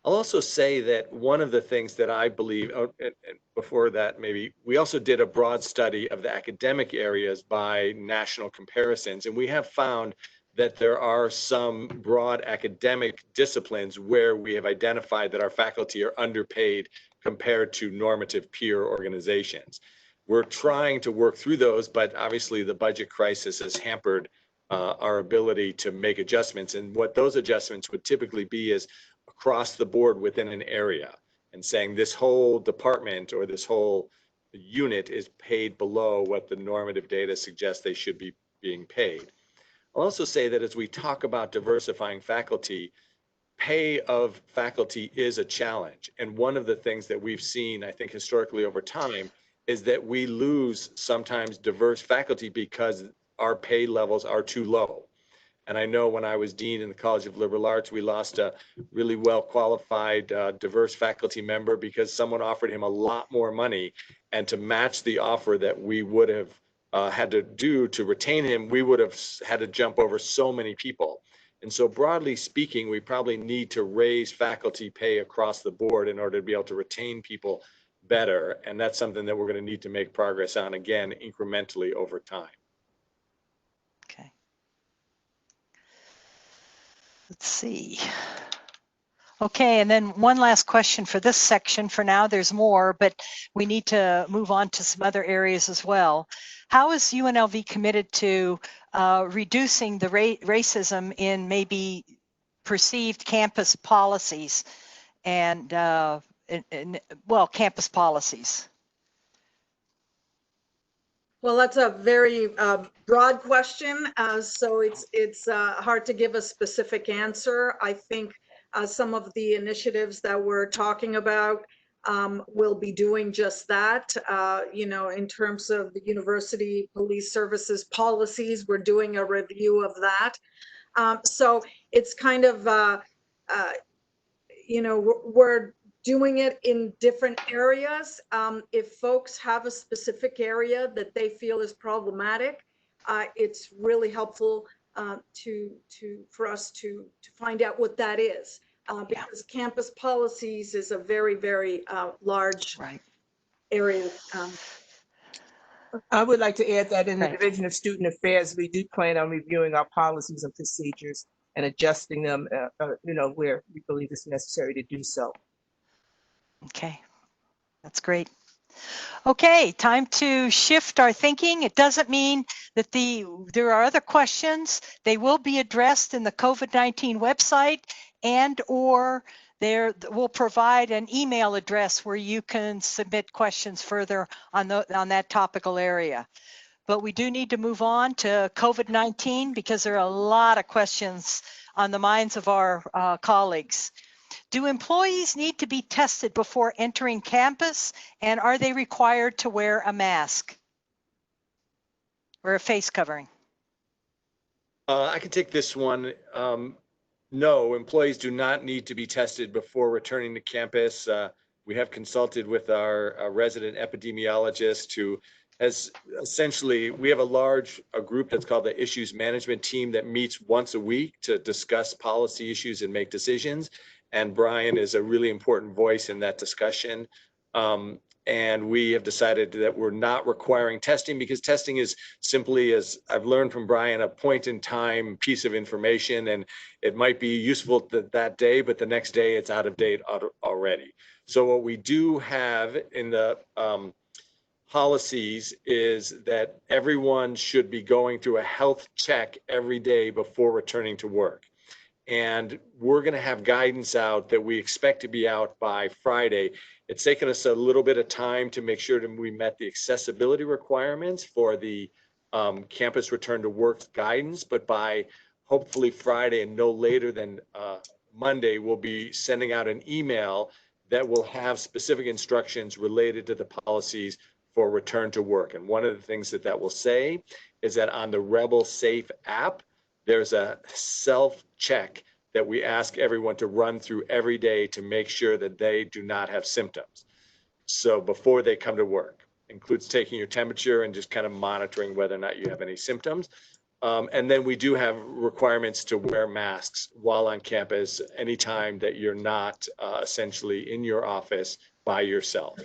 S3: I'll also say that one of the things that I believe, and before that, maybe, we also did a broad study of the academic areas by national comparisons, and we have found that there are some broad academic disciplines where we have identified that our faculty are underpaid compared to normative peer organizations. We're trying to work through those, but obviously the budget crisis has hampered our ability to make adjustments. And what those adjustments would typically be is across the board within an area, and saying this whole department or this whole unit is paid below what the normative data suggests they should be being paid. I'll also say that as we talk about diversifying faculty, pay of faculty is a challenge. And one of the things that we've seen, I think, historically over time, is that we lose sometimes diverse faculty because our pay levels are too low. And I know when I was dean in the College of Liberal Arts, we lost a really well qualified, diverse faculty member because someone offered him a lot more money. And to match the offer that we would have had to do to retain him, we would have had to jump over so many people. And so broadly speaking, we probably need to raise faculty pay across the board in order to be able to retain people better. And that's something that we're going to need to make progress on, again, incrementally over time.
S1: Okay. Let's see. Okay, and then one last question for this section. For now, there's more, but we need to move on to some other areas as well. How is UNLV committed to reducing the racism in maybe perceived campus policies and, well, campus policies?
S2: Well, that's a very broad question, so it's hard to give a specific answer. I think some of the initiatives that we're talking about will be doing just that. You know, in terms of the university police services policies, we're doing a review of that. So it's kind of, you know, we're doing it in different areas. If folks have a specific area that they feel is problematic, it's really helpful for us to find out what that is, because campus policies is a very, very large area.
S5: I would like to add that in the
S1: Right.
S5: Division of Student Affairs, we do plan on reviewing our policies and procedures and adjusting them, where we believe it's necessary to do so.
S1: Okay, that's great. Okay, time to shift our thinking. It doesn't mean that there are other questions. They will be addressed in the COVID-19 website, and or we'll provide an email address where you can submit questions further on that topical area. But we do need to move on to COVID-19 because there are a lot of questions on the minds of our colleagues. Do employees need to be tested before entering campus, and are they required to wear a mask or a face covering?
S3: I can take this one. No, employees do not need to be tested before returning to campus. We have consulted with our resident epidemiologist who has essentially, we have a group that's called the Issues Management Team that meets once a week to discuss policy issues and make decisions. And Brian is a really important voice in that discussion. And we have decided that we're not requiring testing because testing is simply, as I've learned from Brian, a point in time piece of information, and it might be useful that day, but the next day it's out of date already. So what we do have in the policies is that everyone should be going through a health check every day before returning to work. And we're going to have guidance out that we expect to be out by Friday. It's taken us a little bit of time to make sure that we met the accessibility requirements for the campus return to work guidance, but by hopefully Friday and no later than Monday, we'll be sending out an email that will have specific instructions related to the policies for return to work. And one of the things that will say is that on the Rebel Safe app, there's a self-check that we ask everyone to run through every day to make sure that they do not have symptoms. So before they come to work, includes taking your temperature and just kind of monitoring whether or not you have any symptoms. And then we do have requirements to wear masks while on campus anytime that you're not essentially in your office by yourself.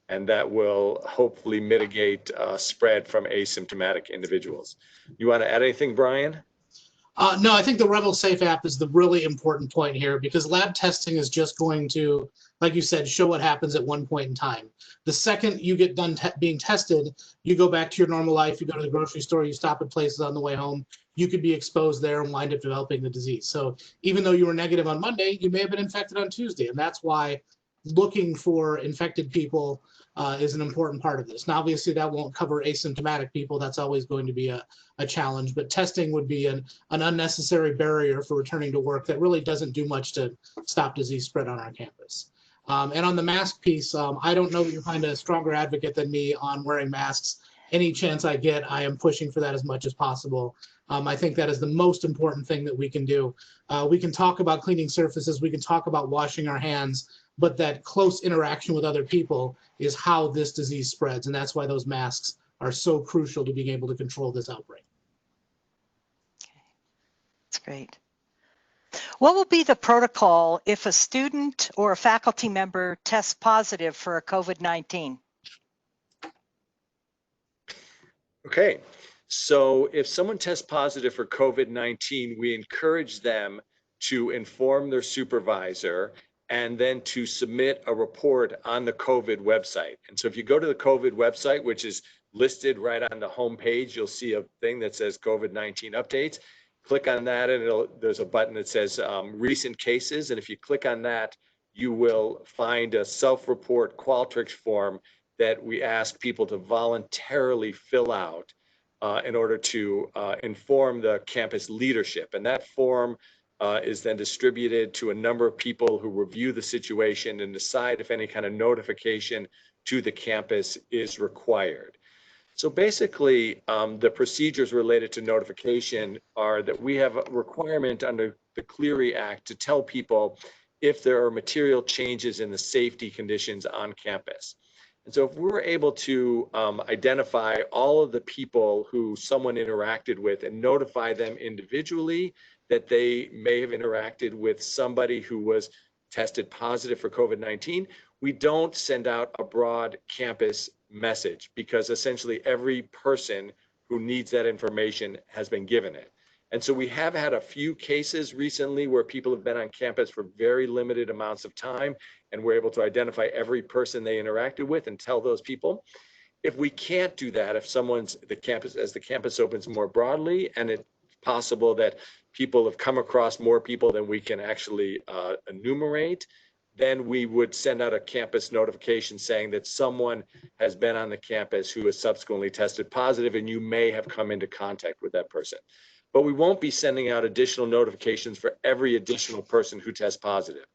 S3: And that will hopefully mitigate spread from asymptomatic individuals. You want to add anything, Brian?
S4: No, I think the Rebel Safe app is the really important point here because lab testing is just going to, like you said, show what happens at one point in time. The second you get done being tested, you go back to your normal life, you go to the grocery store, you stop at places on the way home, you could be exposed there and wind up developing the disease. So even though you were negative on Monday, you may have been infected on Tuesday. And that's why looking for infected people is an important part of this. Now, obviously, that won't cover asymptomatic people. That's always going to be a challenge. But testing would be an unnecessary barrier for returning to work that really doesn't do much to stop disease spread on our campus. And on the mask piece, I don't know that you'll find a stronger advocate than me on wearing masks. Any chance I get, I am pushing for that as much as possible. I think that is the most important thing that we can do. We can talk about cleaning surfaces, we can talk about washing our hands, but that close interaction with other people is how this disease spreads. And that's why those masks are so crucial to being able to control this outbreak.
S1: Okay, that's great. What will be the protocol if a student or a faculty member tests positive for a COVID-19?
S3: Okay, so if someone tests positive for COVID-19, we encourage them to inform their supervisor and then to submit a report on the COVID website. And so if you go to the COVID website, which is listed right on the home page, you'll see a thing that says COVID-19 updates. Click on that and there's a button that says recent cases. And if you click on that, you will find a self-report Qualtrics form that we ask people to voluntarily fill out in order to inform the campus leadership. And that form is then distributed to a number of people who review the situation and decide if any kind of notification to the campus is required. So basically, the procedures related to notification are that we have a requirement under the Clery Act to tell people if there are material changes in the safety conditions on campus. And so if we're able to identify all of the people who someone interacted with and notify them individually that they may have interacted with somebody who was tested positive for COVID-19, we don't send out a broad campus message, because essentially every person who needs that information has been given it. And so we have had a few cases recently where people have been on campus for very limited amounts of time, and we're able to identify every person they interacted with and tell those people. If we can't do that, if someone's the campus, as the campus opens more broadly, and it's possible that people have come across more people than we can actually enumerate, then we would send out a campus notification saying that someone has been on the campus who has subsequently tested positive, and you may have come into contact with that person. But we won't be sending out additional notifications for every additional person who tests positive.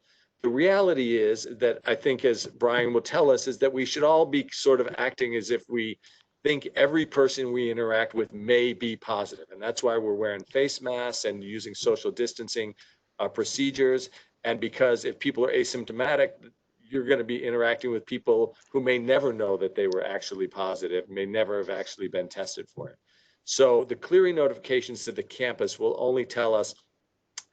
S3: The reality is that, I think, as Brian will tell us, is that we should all be sort of acting as if we think every person we interact with may be positive. And that's why we're wearing face masks and using social distancing procedures. And because if people are asymptomatic, you're going to be interacting with people who may never know that they were actually positive, may never have actually been tested for it. So the clearing notifications to the campus will only tell us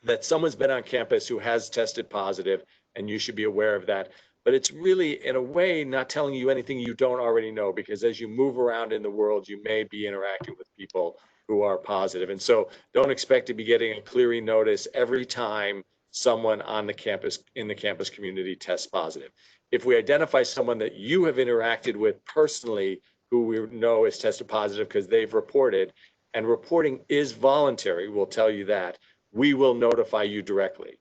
S3: that someone's been on campus who has tested positive, and you should be aware of that. But it's really, in a way, not telling you anything you don't already know, because as you move around in the world, you may be interacting with people who are positive. And so don't expect to be getting a clearing notice every time someone on the campus, in the campus community, tests positive. If we identify someone that you have interacted with personally who we know is tested positive because they've reported, and reporting is voluntary, we'll tell you that, we will notify you directly.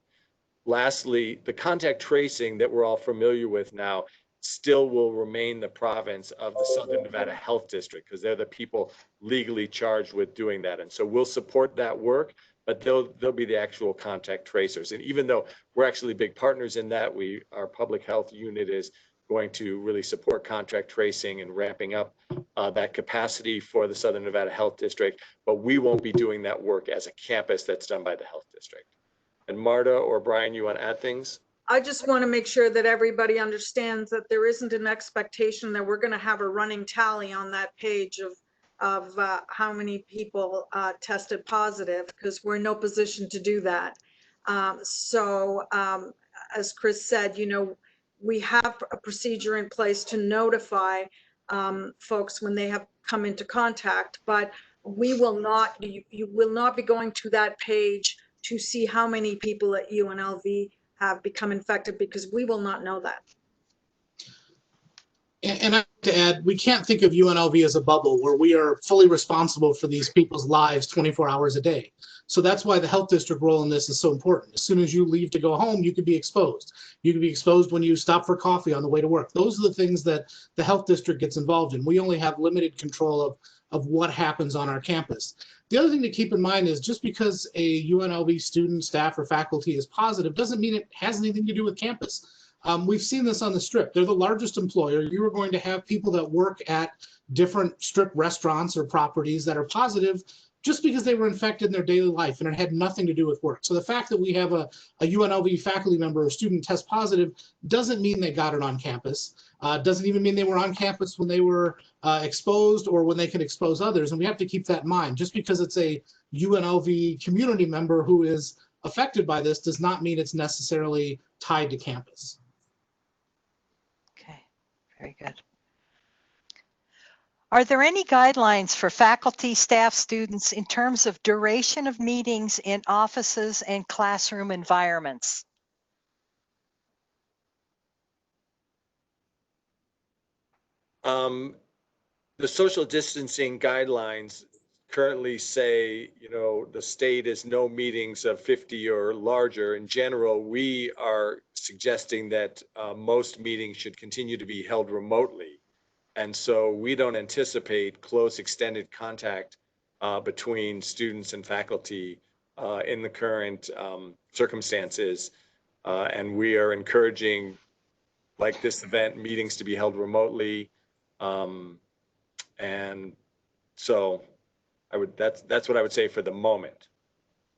S3: Lastly, the contact tracing that we're all familiar with now still will remain the province of the Southern Nevada Health District, because they're the people legally charged with doing that. And so we'll support that work, but they'll be the actual contact tracers. And even though we're actually big partners in that, our public health unit is going to really support contact tracing and ramping up that capacity for the Southern Nevada Health District, but we won't be doing that work as a campus. That's done by the health district. And Marta or Brian, you want to add things?
S2: I just want to make sure that everybody understands that there isn't an expectation that we're going to have a running tally on that page of how many people tested positive, because we're in no position to do that. As Chris said, we have a procedure in place to notify folks when they have come into contact, but we will not, you will not be going to that page to see how many people at UNLV have become infected, because we will not know that.
S4: And I have to add, we can't think of UNLV as a bubble where we are fully responsible for these people's lives 24 hours a day. So that's why the health district role in this is so important. As soon as you leave to go home, you could be exposed. You could be exposed when you stop for coffee on the way to work. Those are the things that the health district gets involved in. We only have limited control of what happens on our campus. The other thing to keep in mind is just because a UNLV student, staff, or faculty is positive doesn't mean it has anything to do with campus. We've seen this on the Strip. They're the largest employer. You are going to have people that work at different Strip restaurants or properties that are positive just because they were infected in their daily life, and it had nothing to do with work. So the fact that we have a UNLV faculty member or student test positive doesn't mean they got it on campus. Doesn't even mean they were on campus when they were exposed or when they can expose others. And we have to keep that in mind. Just because it's a UNLV community member who is affected by this does not mean it's necessarily tied to campus.
S1: Okay, very good. Are there any guidelines for faculty, staff, students in terms of duration of meetings in offices and classroom environments?
S3: The social distancing guidelines currently say, the state is no meetings of 50 or larger. In general, we are suggesting that most meetings should continue to be held remotely. And so we don't anticipate close extended contact between students and faculty in the current circumstances. And we are encouraging, like this event, meetings to be held remotely. And so that's what I would say for the moment.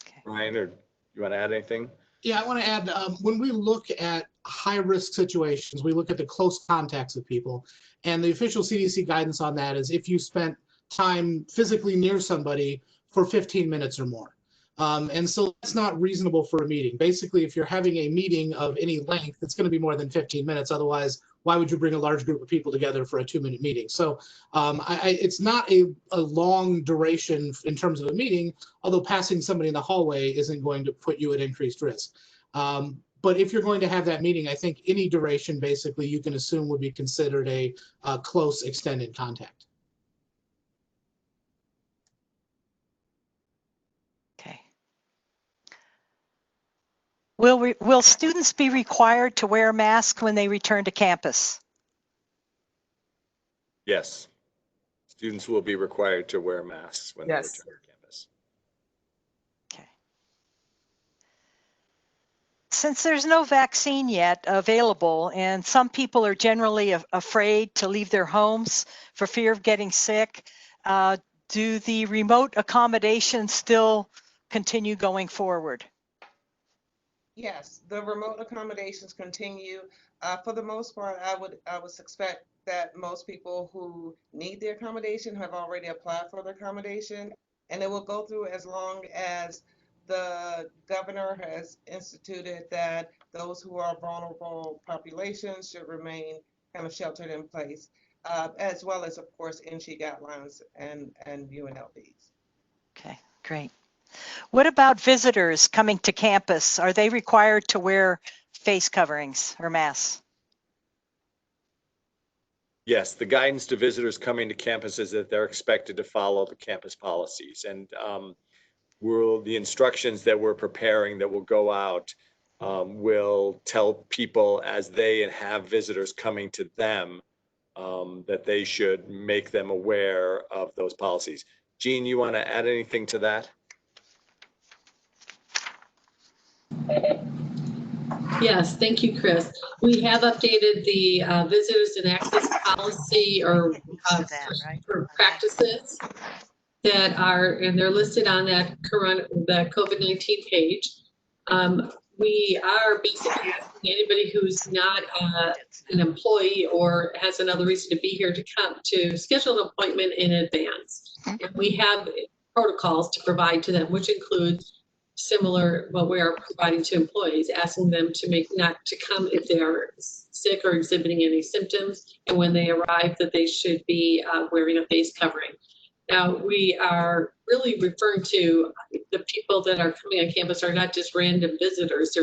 S3: Okay. Ryan, or you want to add anything?
S4: Yeah, I want to add, when we look at high-risk situations, we look at the close contacts of people, and the official CDC guidance on that is if you spent time physically near somebody for 15 minutes or more. And so that's not reasonable for a meeting. Basically, if you're having a meeting of any length, it's going to be more than 15 minutes. Otherwise, why would you bring a large group of people together for a 2-minute meeting? So it's not a long duration in terms of a meeting, although passing somebody in the hallway isn't going to put you at increased risk. But if you're going to have that meeting, I think any duration basically you can assume would be considered a close extended contact.
S1: Okay. Will students be required to wear a mask when they return to campus?
S3: Yes. Students will be required to wear masks when they
S5: Yes.
S3: return to campus.
S1: Okay. Since there's no vaccine yet available and some people are generally afraid to leave their homes for fear of getting sick, do the remote accommodations still continue going forward?
S6: Yes, the remote accommodations continue. For the most part, I would suspect that most people who need the accommodation have already applied for the accommodation, and it will go through as long as the governor has instituted that those who are vulnerable populations should remain kind of sheltered in place, as well as, of course, NG guidelines and UNLVs.
S1: Okay, great. What about visitors coming to campus? Are they required to wear face coverings or masks?
S3: Yes, the guidance to visitors coming to campus is that they're expected to follow the campus policies, and the instructions that we're preparing that will go out will tell people as they have visitors coming to them that they should make them aware of those policies. Jean, you want to add anything to that?
S7: Yes, thank you, Chris. We have updated the visitors and access policy or for practices that are, and they're listed on that the COVID-19 page. We are basically asking anybody who's not an employee or has another reason to be here to come to schedule an appointment in advance. And we have protocols to provide to them, which includes similar what we are providing to employees, asking them to not to come if they are sick or exhibiting any symptoms, and when they arrive that they should be wearing a face covering. Now, we are really referring to the people that are coming on campus are not just random visitors.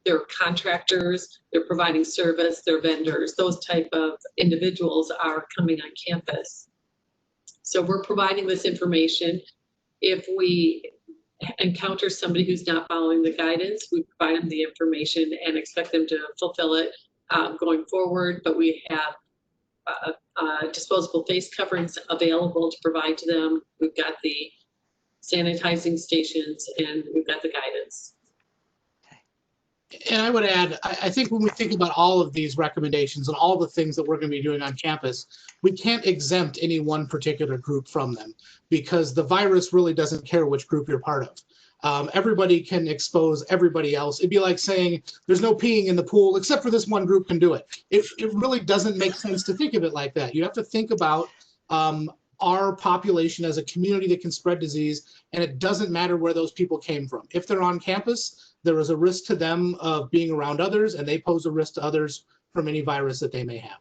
S7: They're contractors, they're providing service, they're vendors. Those type of individuals are coming on campus. So we're providing this information. If we encounter somebody who's not following the guidance, we provide them the information and expect them to fulfill it going forward. But we have disposable face coverings available to provide to them. We've got the sanitizing stations and we've got the guidance.
S4: And I would add, I think when we think about all of these recommendations and all the things that we're going to be doing on campus, we can't exempt any one particular group from them because the virus really doesn't care which group you're part of. Everybody can expose everybody else. It'd be like saying there's no peeing in the pool except for this one group can do it. It really doesn't make sense to think of it like that. You have to think about our population as a community that can spread disease, and it doesn't matter where those people came from. If they're on campus, there is a risk to them of being around others, and they pose a risk to others from any virus that they may have.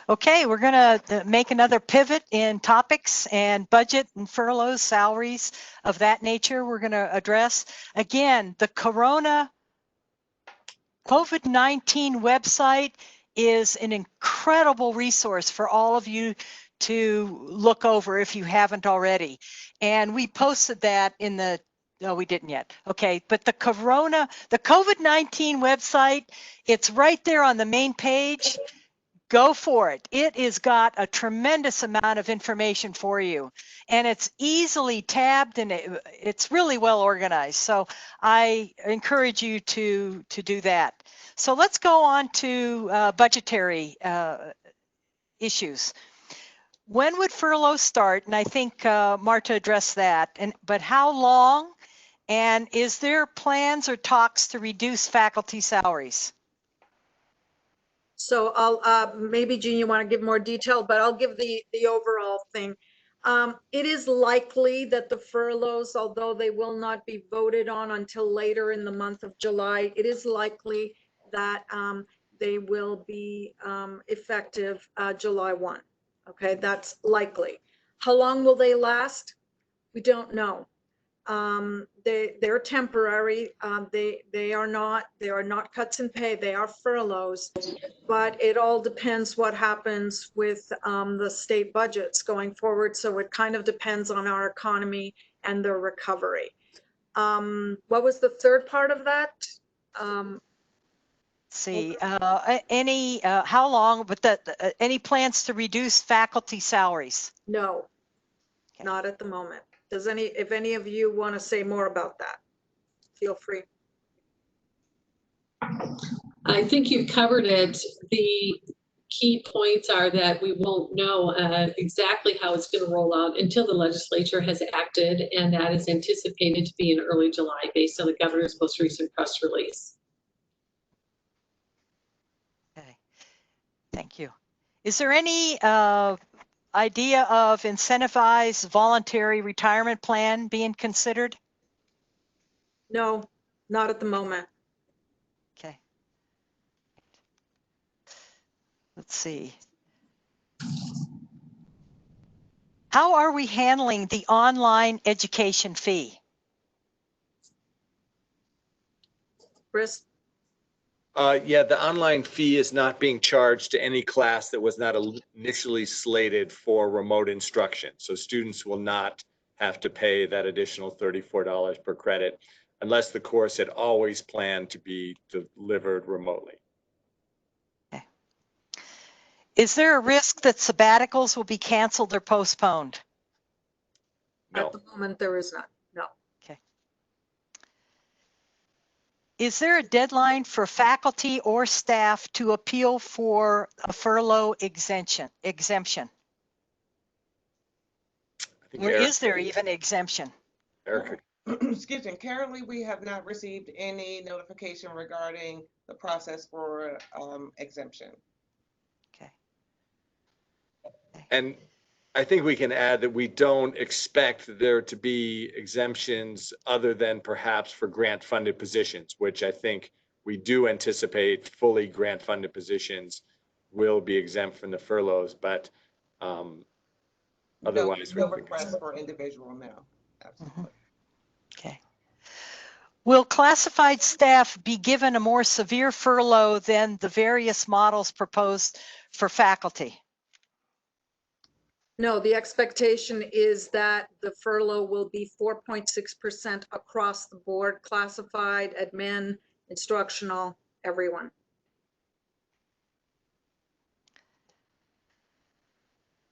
S1: Okay, we're going to make another pivot in topics and budget and furloughs, salaries of that nature we're going to address. Again, the COVID-19 website is an incredible resource for all of you to look over if you haven't already. And we posted that in the, no, we didn't yet. Okay, but the COVID-19 website, it's right there on the main page. Go for it. It has got a tremendous amount of information for you, and it's easily tabbed and it's really well organized. So I encourage you to do that. So let's go on to budgetary issues. When would furlough start? And I think Marta addressed that. But how long? And is there plans or talks to reduce faculty salaries?
S2: So I'll maybe Jean, you want to give more detail, but I'll give the overall thing. It is likely that the furloughs, although they will not be voted on until later in the month of July, it is likely that they will be effective July 1. Okay, that's likely. How long will they last? We don't know. They're temporary. They are not cuts in pay. They are furloughs, but it all depends what happens with the state budgets going forward. So it kind of depends on our economy and the recovery. What was the third part of that?
S1: See, how long, but any plans to reduce faculty salaries?
S2: No,
S1: Okay.
S2: not at the moment. If any of you want to say more about that, feel free.
S7: I think you've covered it. The key points are that we won't know exactly how it's going to roll out until the legislature has acted, and that is anticipated to be in early July based on the governor's most recent press release.
S1: Okay, thank you. Is there any idea of incentivized voluntary retirement plan being considered?
S2: No, not at the moment.
S1: Okay. Let's see. How are we handling the online education fee?
S2: Chris?
S3: Yeah, the online fee is not being charged to any class that was not initially slated for remote instruction. So students will not have to pay that additional $34 per credit unless the course had always planned to be delivered remotely.
S1: Okay. Is there a risk that sabbaticals will be canceled or postponed?
S3: No.
S2: At the moment, there is none. No.
S1: Okay. Is there a deadline for faculty or staff to appeal for a furlough exemption?
S3: I think
S1: Or is there even exemption?
S3: Ericka.
S6: Excuse me. Currently, we have not received any notification regarding the process for exemption.
S1: Okay.
S3: And I think we can add that we don't expect there to be exemptions other than perhaps for grant funded positions, which I think we do anticipate fully grant funded positions will be exempt from the furloughs, but otherwise.
S6: No request for individual now. Absolutely.
S1: Okay. Will classified staff be given a more severe furlough than the various models proposed for faculty?
S2: No, the expectation is that the furlough will be 4.6% across the board, classified, admin, instructional, everyone.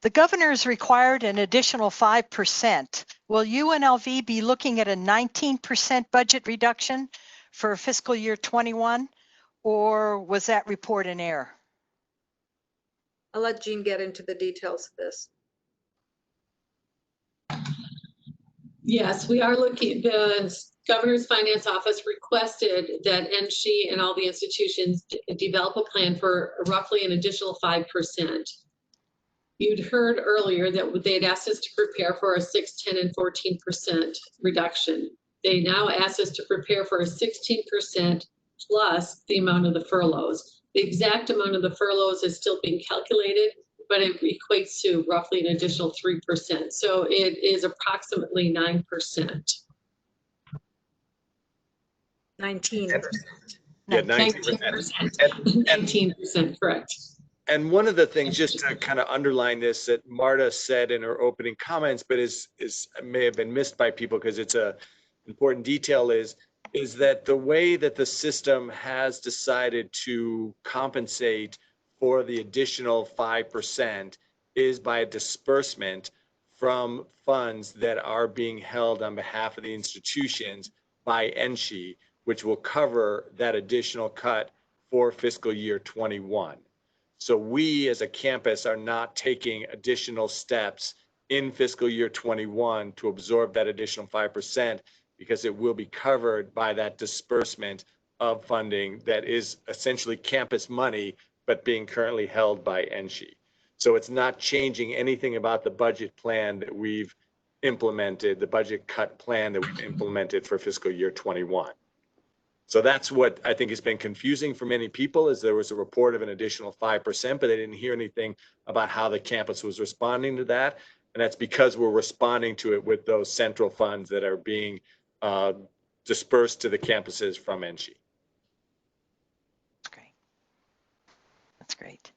S1: The governor's required an additional 5%. Will UNLV be looking at a 19% budget reduction for fiscal year 21, or was that report in error?
S2: I'll let Jean get into the details of this.
S7: Yes, we are looking, the governor's finance office requested that NSHE and all the institutions develop a plan for roughly an additional 5%. You'd heard earlier that they'd asked us to prepare for a 6, 10, and 14% reduction. They now asked us to prepare for a 16% plus the amount of the furloughs. The exact amount of the furloughs is still being calculated, but it equates to roughly an additional 3%. So it is approximately 9%.
S2: 19%.
S3: Yeah, 19%.
S7: 19%, correct.
S3: And one of the things, just to kind of underline this, that Marta said in her opening comments, but is may have been missed by people because it's a important detail, is that the way that the system has decided to compensate for the additional 5% is by a disbursement from funds that are being held on behalf of the institutions by NSHE, which will cover that additional cut for fiscal year 21. So we as a campus are not taking additional steps in fiscal year 21 to absorb that additional 5% because it will be covered by that disbursement of funding that is essentially campus money, but being currently held by NSHE. So it's not changing anything about the budget plan that we've implemented, the budget cut plan that we've implemented for fiscal year 21. So that's what I think has been confusing for many people, is there was a report of an additional 5%, but they didn't hear anything about how the campus was responding to that. And that's because we're responding to it with those central funds that are being dispersed to the campuses from NSHE.
S1: That's great. That's great.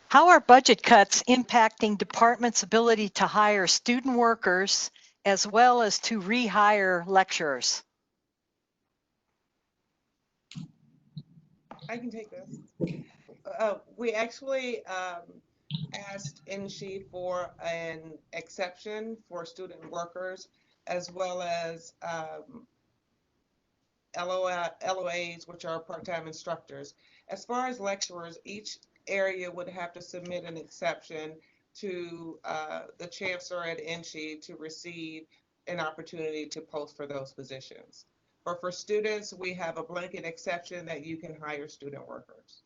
S1: How are budget cuts impacting departments' ability to hire student workers as well as to rehire lecturers?
S6: I can take this. We actually asked NSHE for an exception for student workers as well as LOAs, which are part-time instructors. As far as lecturers, each area would have to submit an exception to the chancellor at NSHE to receive an opportunity to post for those positions. But for students, we have a blanket exception that you can hire student workers.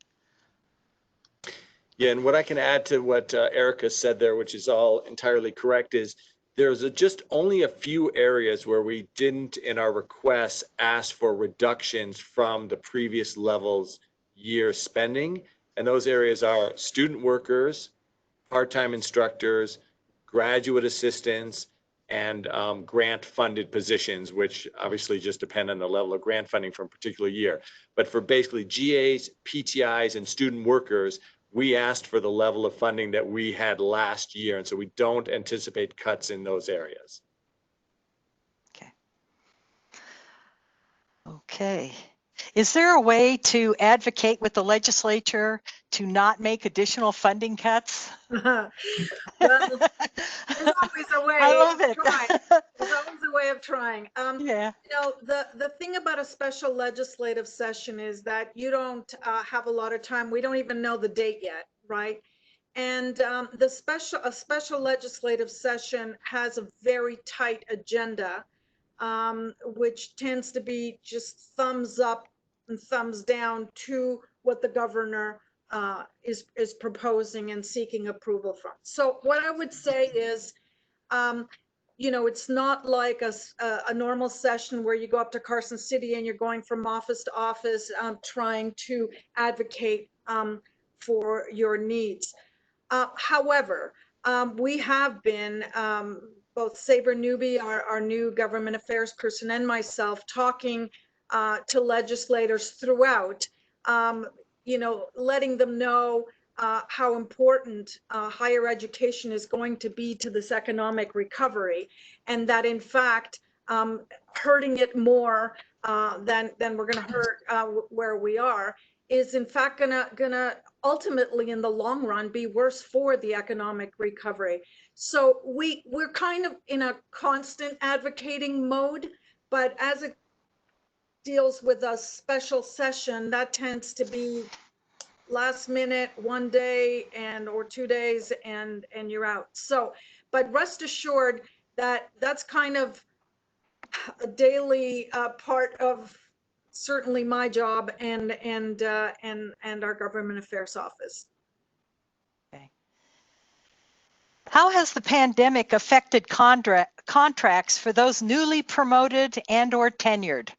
S3: Yeah, and what I can add to what Ericka said there, which is all entirely correct, is there's just only a few areas where we didn't, in our requests, ask for reductions from the previous levels year spending. And those areas are student workers, part-time instructors, graduate assistants, and grant-funded positions, which obviously just depend on the level of grant funding for a particular year. But for basically GAs, PTIs, and student workers, we asked for the level of funding that we had last year, and so we don't anticipate cuts in those areas.
S1: Okay. Okay. Is there a way to advocate with the legislature to not make additional funding cuts?
S2: Well, there's always a way
S1: I love
S2: of
S1: it.
S2: trying. There's always a way of trying.
S1: Yeah.
S2: You know, the thing about a special legislative session is that you don't have a lot of time. We don't even know the date yet, right? And a special legislative session has a very tight agenda, which tends to be just thumbs up and thumbs down to what the governor is proposing and seeking approval from. So what I would say is, you know, it's not like a normal session where you go up to Carson City and you're going from office to office trying to advocate for your needs. However, we have been, both Saber Newby, our new government affairs person, and myself talking to legislators throughout, you know, letting them know how important higher education is going to be to this economic recovery, and that in fact, hurting it more than we're going to hurt where we are is in fact gonna ultimately in the long run be worse for the economic recovery. So we're kind of in a constant advocating mode, but as it deals with a special session, that tends to be last minute, one day or 2 days, and you're out. So, but rest assured that that's kind of a daily part of certainly my job and our government affairs office.
S1: Okay. How has the pandemic affected contracts for those newly promoted and/or tenured?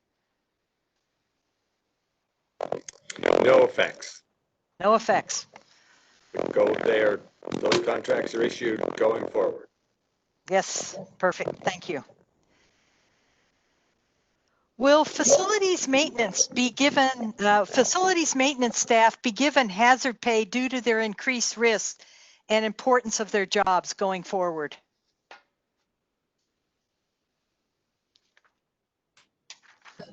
S3: No effects.
S1: No effects.
S3: Go there. Those contracts are issued going forward.
S1: Yes, perfect. Thank you. Will facilities maintenance staff be given hazard pay due to their increased risk and importance of their jobs going forward?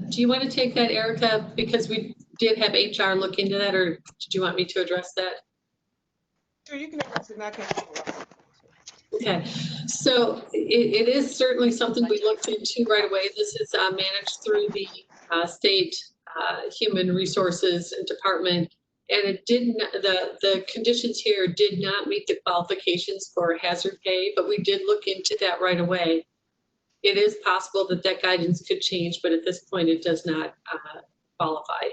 S7: Do you want to take that, Ericka? Because we did have HR look into that, or did you want me to address that?
S6: Sure, you can address it, and I can follow up.
S7: Okay, so it is certainly something we looked into right away. This is managed through the state human resources department, and it didn't. The conditions here did not meet the qualifications for hazard pay, but we did look into that right away. It is possible that that guidance could change, but at this point, it does not qualify.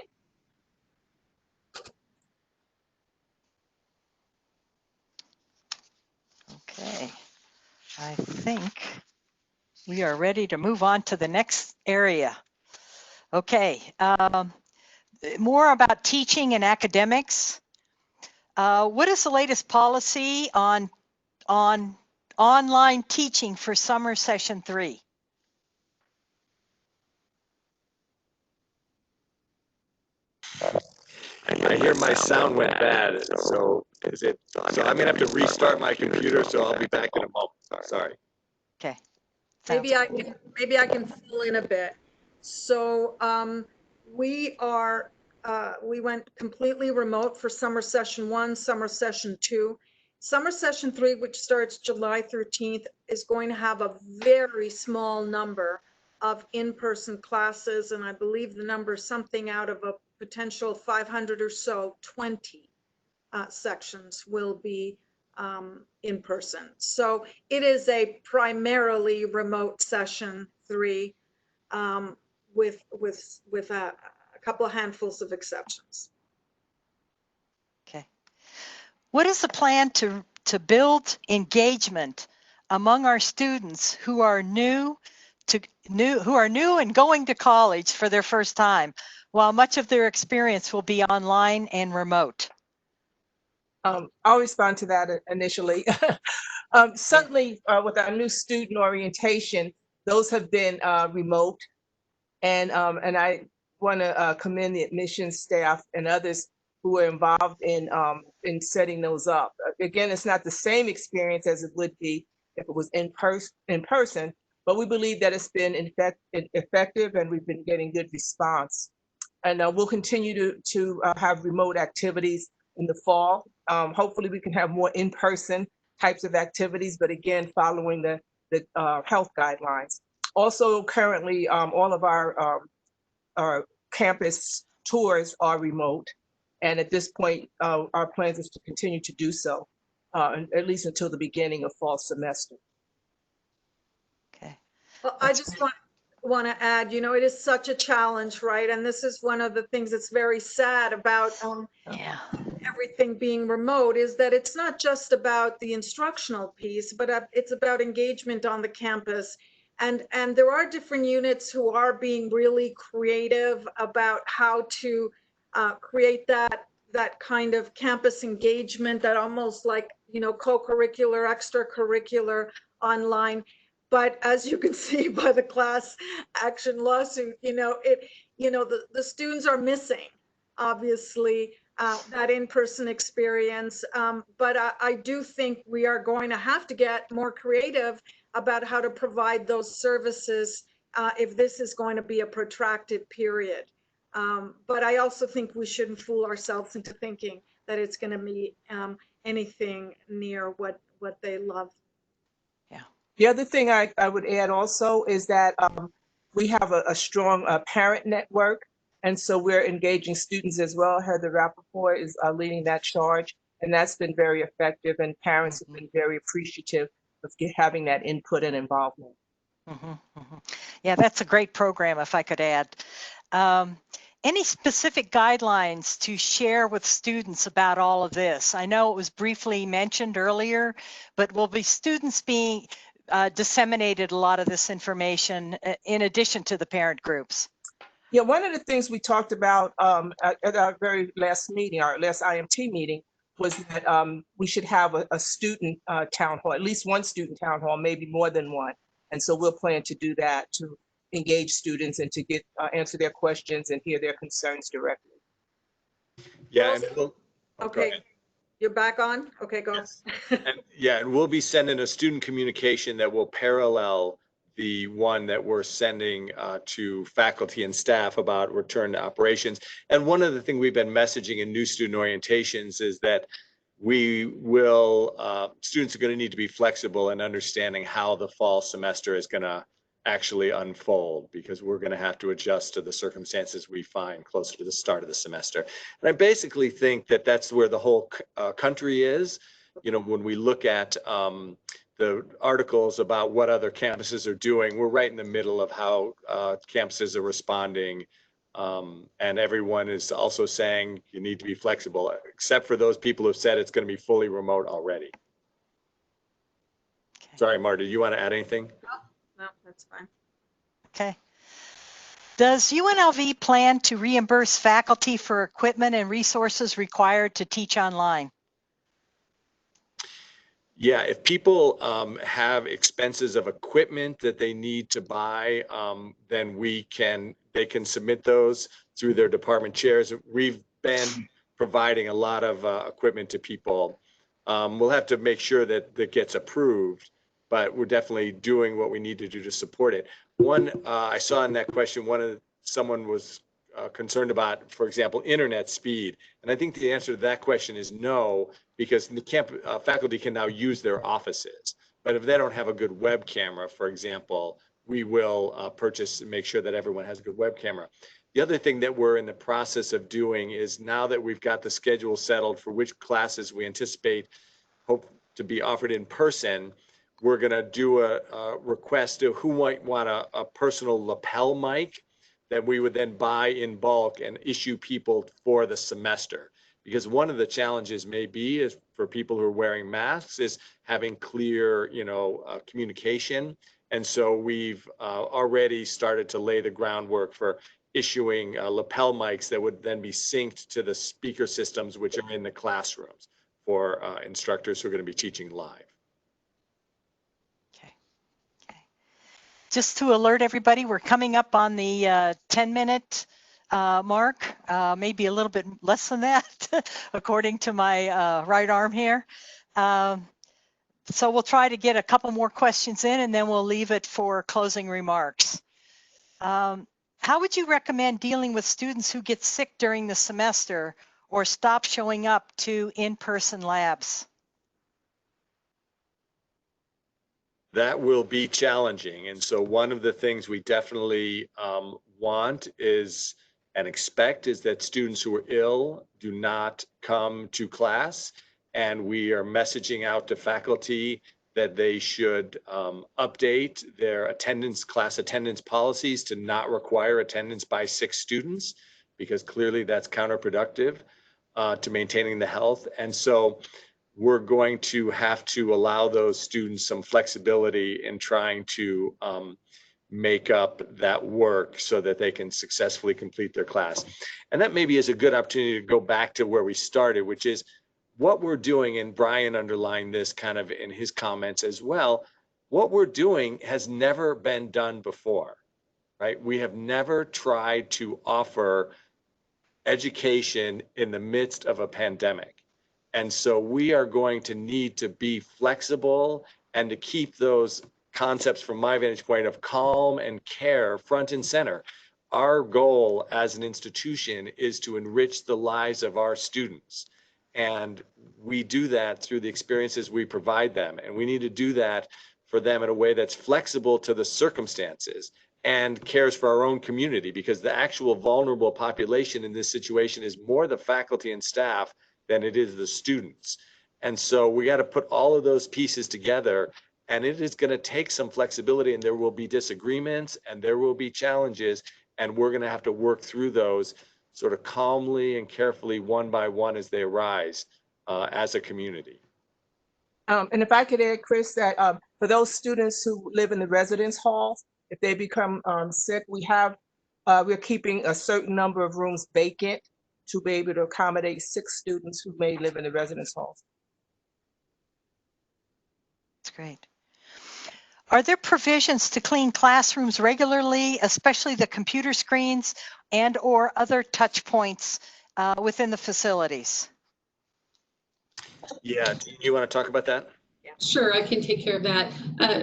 S1: Okay, I think we are ready to move on to the next area. Okay, more about teaching and academics. What is the latest policy on online teaching for summer session 3?
S3: I hear my sound went bad, so is it, so I'm gonna have to restart my computer, so I'll be back in a moment. Sorry.
S1: Okay.
S2: Maybe I can fill in a bit. So we went completely remote for summer session 1, summer session 2. Summer session 3, which starts July 13th, is going to have a very small number of in-person classes. And I believe the number is something out of a potential 500 or so, 20 sections will be in person. So it is a primarily remote session 3 with a couple of handfuls of exceptions.
S1: Okay. What is the plan to build engagement among our students who are new and going to college for their first time, while much of their experience will be online and remote?
S5: I'll respond to that initially. Certainly, with our new student orientation, those have been remote, and I want to commend the admissions staff and others who are involved in setting those up. Again, it's not the same experience as it would be if it was in person, but we believe that it's been effective, and we've been getting good response. And we'll continue to have remote activities in the fall. Hopefully we can have more in-person types of activities, but again, following the health guidelines. Also, currently, all of our campus tours are remote. And at this point, our plans is to continue to do so, at least until the beginning of fall semester.
S1: Okay.
S2: Well, I just want to add, it is such a challenge, right? And this is one of the things that's very sad about
S1: Yeah.
S2: everything being remote, is that it's not just about the instructional piece, but it's about engagement on the campus. And there are different units who are being really creative about how to create that kind of campus engagement, that almost like, co-curricular, extracurricular online. But as you can see by the class action lawsuit, the students are missing, obviously, that in-person experience. But I do think we are going to have to get more creative about how to provide those services if this is going to be a protracted period. But I also think we shouldn't fool ourselves into thinking that it's going to be anything near what they love.
S1: Yeah.
S5: The other thing I would add also is that we have a strong parent network, and so we're engaging students as well. Heather Rappaport is leading that charge, and that's been very effective, and parents have been very appreciative of having that input and involvement.
S1: Yeah, that's a great program, if I could add. Any specific guidelines to share with students about all of this? I know it was briefly mentioned earlier, but will be students being disseminated a lot of this information in addition to the parent groups?
S5: Yeah, one of the things we talked about at our very last meeting, our last IMT meeting, was that we should have a student town hall, at least one student town hall, maybe more than one. And so we'll plan to do that, to engage students and to get answer their questions and hear their concerns directly.
S3: Yeah. And we'll,
S2: okay. You're back on? Okay, go.
S3: Yes. And we'll be sending a student communication that will parallel the one that we're sending to faculty and staff about return to operations. And one of the things we've been messaging in new student orientations is that students are going to need to be flexible in understanding how the fall semester is going to actually unfold, because we're going to have to adjust to the circumstances we find closer to the start of the semester. And I basically think that that's where the whole country is. When we look at the articles about what other campuses are doing, we're right in the middle of how campuses are responding. And everyone is also saying you need to be flexible, except for those people who have said it's going to be fully remote already. Sorry, Marta, you want to add anything?
S2: No, that's fine.
S1: Okay. Does UNLV plan to reimburse faculty for equipment and resources required to teach online?
S3: Yeah, if people have expenses of equipment that they need to buy, then they can submit those through their department chairs. We've been providing a lot of equipment to people. We'll have to make sure that that gets approved, but we're definitely doing what we need to do to support it. One, I saw in that question, someone was concerned about, for example, internet speed. And I think the answer to that question is no, because the faculty can now use their offices. But if they don't have a good web camera, for example, we will purchase and make sure that everyone has a good web camera. The other thing that we're in the process of doing is, now that we've got the schedule settled for which classes we anticipate hope to be offered in person, we're going to do a request to who might want a personal lapel mic that we would then buy in bulk and issue people for the semester. Because one of the challenges may be is for people who are wearing masks is having clear, communication. And so we've already started to lay the groundwork for issuing lapel mics that would then be synced to the speaker systems, which are in the classrooms for instructors who are going to be teaching live.
S1: Just to alert everybody, we're coming up on the 10-minute mark, maybe a little bit less than that, according to my right arm here. So we'll try to get a couple more questions in, and then we'll leave it for closing remarks. How would you recommend dealing with students who get sick during the semester or stop showing up to in-person labs?
S3: That will be challenging. And so one of the things we definitely want is and expect is that students who are ill do not come to class. And we are messaging out to faculty that they should update their class attendance policies to not require attendance by 6 students, because clearly that's counterproductive to maintaining the health. And so we're going to have to allow those students some flexibility in trying to make up that work so that they can successfully complete their class. And that maybe is a good opportunity to go back to where we started, which is what we're doing, and Brian underlined this kind of in his comments as well, what we're doing has never been done before, right? We have never tried to offer education in the midst of a pandemic. And so we are going to need to be flexible and to keep those concepts, from my vantage point, of calm and care front and center. Our goal as an institution is to enrich the lives of our students. And we do that through the experiences we provide them. And we need to do that for them in a way that's flexible to the circumstances and cares for our own community, because the actual vulnerable population in this situation is more the faculty and staff than it is the students. And so we got to put all of those pieces together, and it is going to take some flexibility, and there will be disagreements and there will be challenges, and we're going to have to work through those sort of calmly and carefully, one by one, as they arise as a community.
S5: And if I could add, Chris, that for those students who live in the residence halls, if they become sick, we're keeping a certain number of rooms vacant to be able to accommodate 6 students who may live in the residence halls.
S1: That's great. Are there provisions to clean classrooms regularly, especially the computer screens and or other touch points within the facilities?
S3: Yeah, do you want to talk about that?
S7: Sure, I can take care of that.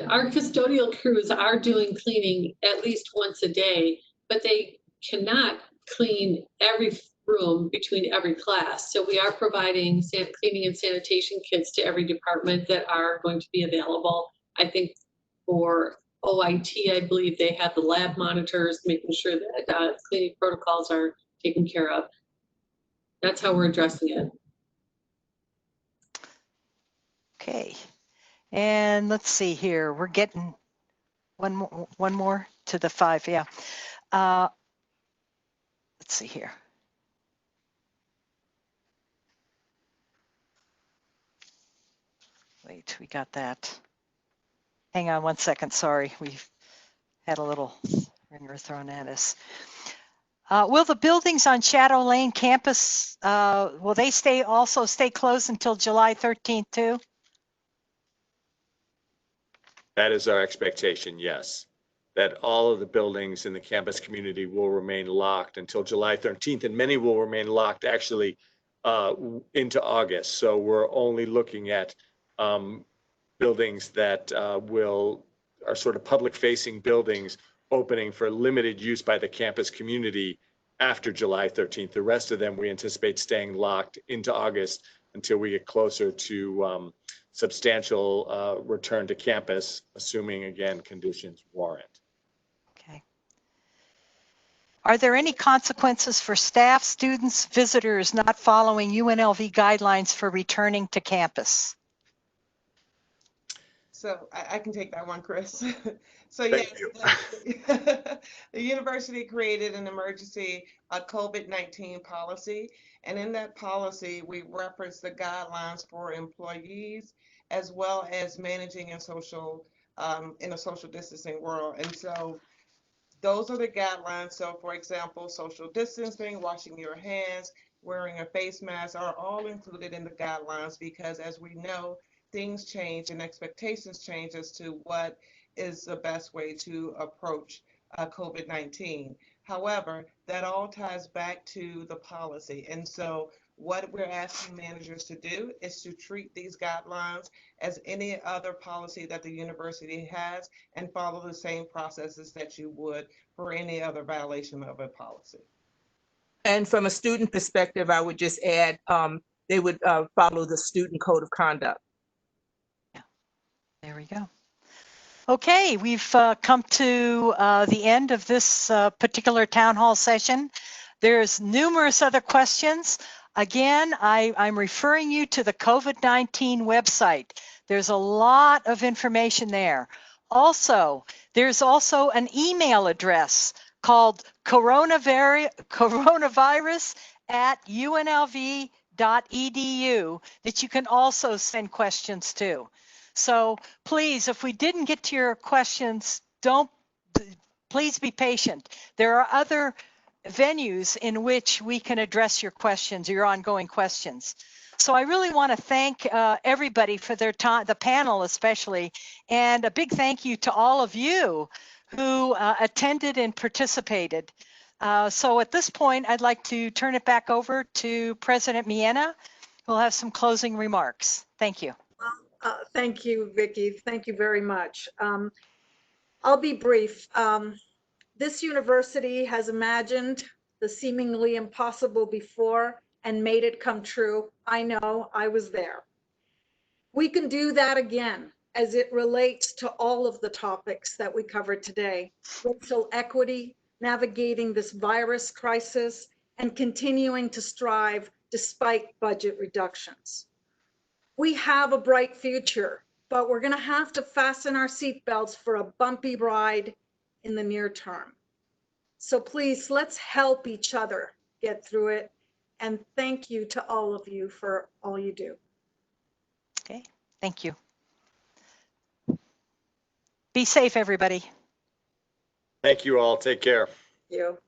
S7: Our custodial crews are doing cleaning at least once a day, but they cannot clean every room between every class. So we are providing cleaning and sanitation kits to every department that are going to be available. I think for OIT, I believe they have the lab monitors, making sure that cleaning protocols are taken care of. That's how we're addressing it.
S1: Okay. And let's see here. We're getting one more to the 5. Yeah. Let's see here. Wait, we got that. Hang on one second, sorry. We've had a little ringer thrown at us. Will the buildings on Shadow Lane campus, will they also stay closed until July 13th too?
S3: That is our expectation, yes. That all of the buildings in the campus community will remain locked until July 13th, and many will remain locked actually into August. So we're only looking at buildings that are sort of public-facing buildings opening for limited use by the campus community after July 13th. The rest of them we anticipate staying locked into August until we get closer to substantial return to campus, assuming again conditions warrant.
S1: Okay. Are there any consequences for staff, students, visitors not following UNLV guidelines for returning to campus?
S6: So I can take that one, Chris. So
S3: Thank
S6: yes,
S3: you.
S6: the university created an emergency COVID-19 policy. And in that policy, we reference the guidelines for employees as well as managing in a social distancing world. And so those are the guidelines. So for example, social distancing, washing your hands, wearing a face mask are all included in the guidelines because as we know, things change and expectations change as to what is the best way to approach COVID-19. However, that all ties back to the policy. And so what we're asking managers to do is to treat these guidelines as any other policy that the university has and follow the same processes that you would for any other violation of a policy.
S5: And from a student perspective, I would just add, they would follow the student code of conduct.
S1: Yeah, there we go. Okay, we've come to the end of this particular town hall session. There's numerous other questions. Again, I'm referring you to the COVID-19 website. There's a lot of information there. Also, there's also an email address called coronavirus@unlv.edu that you can also send questions to. So please, if we didn't get to your questions, please be patient. There are other venues in which we can address your questions, your ongoing questions. So I really want to thank everybody for their time, the panel especially, and a big thank you to all of you who attended and participated. So at this point, I'd like to turn it back over to President Meana, who will have some closing remarks. Thank you.
S2: Thank you, Vicki. Thank you very much. I'll be brief. This university has imagined the seemingly impossible before and made it come true. I know, I was there. We can do that again as it relates to all of the topics that we covered today. Racial equity, navigating this virus crisis, and continuing to strive despite budget reductions. We have a bright future, but we're going to have to fasten our seatbelts for a bumpy ride in the near term. So please, let's help each other get through it. And thank you to all of you for all you do.
S1: Okay, thank you. Be safe, everybody.
S3: Thank you all. Take care.
S2: Thank you.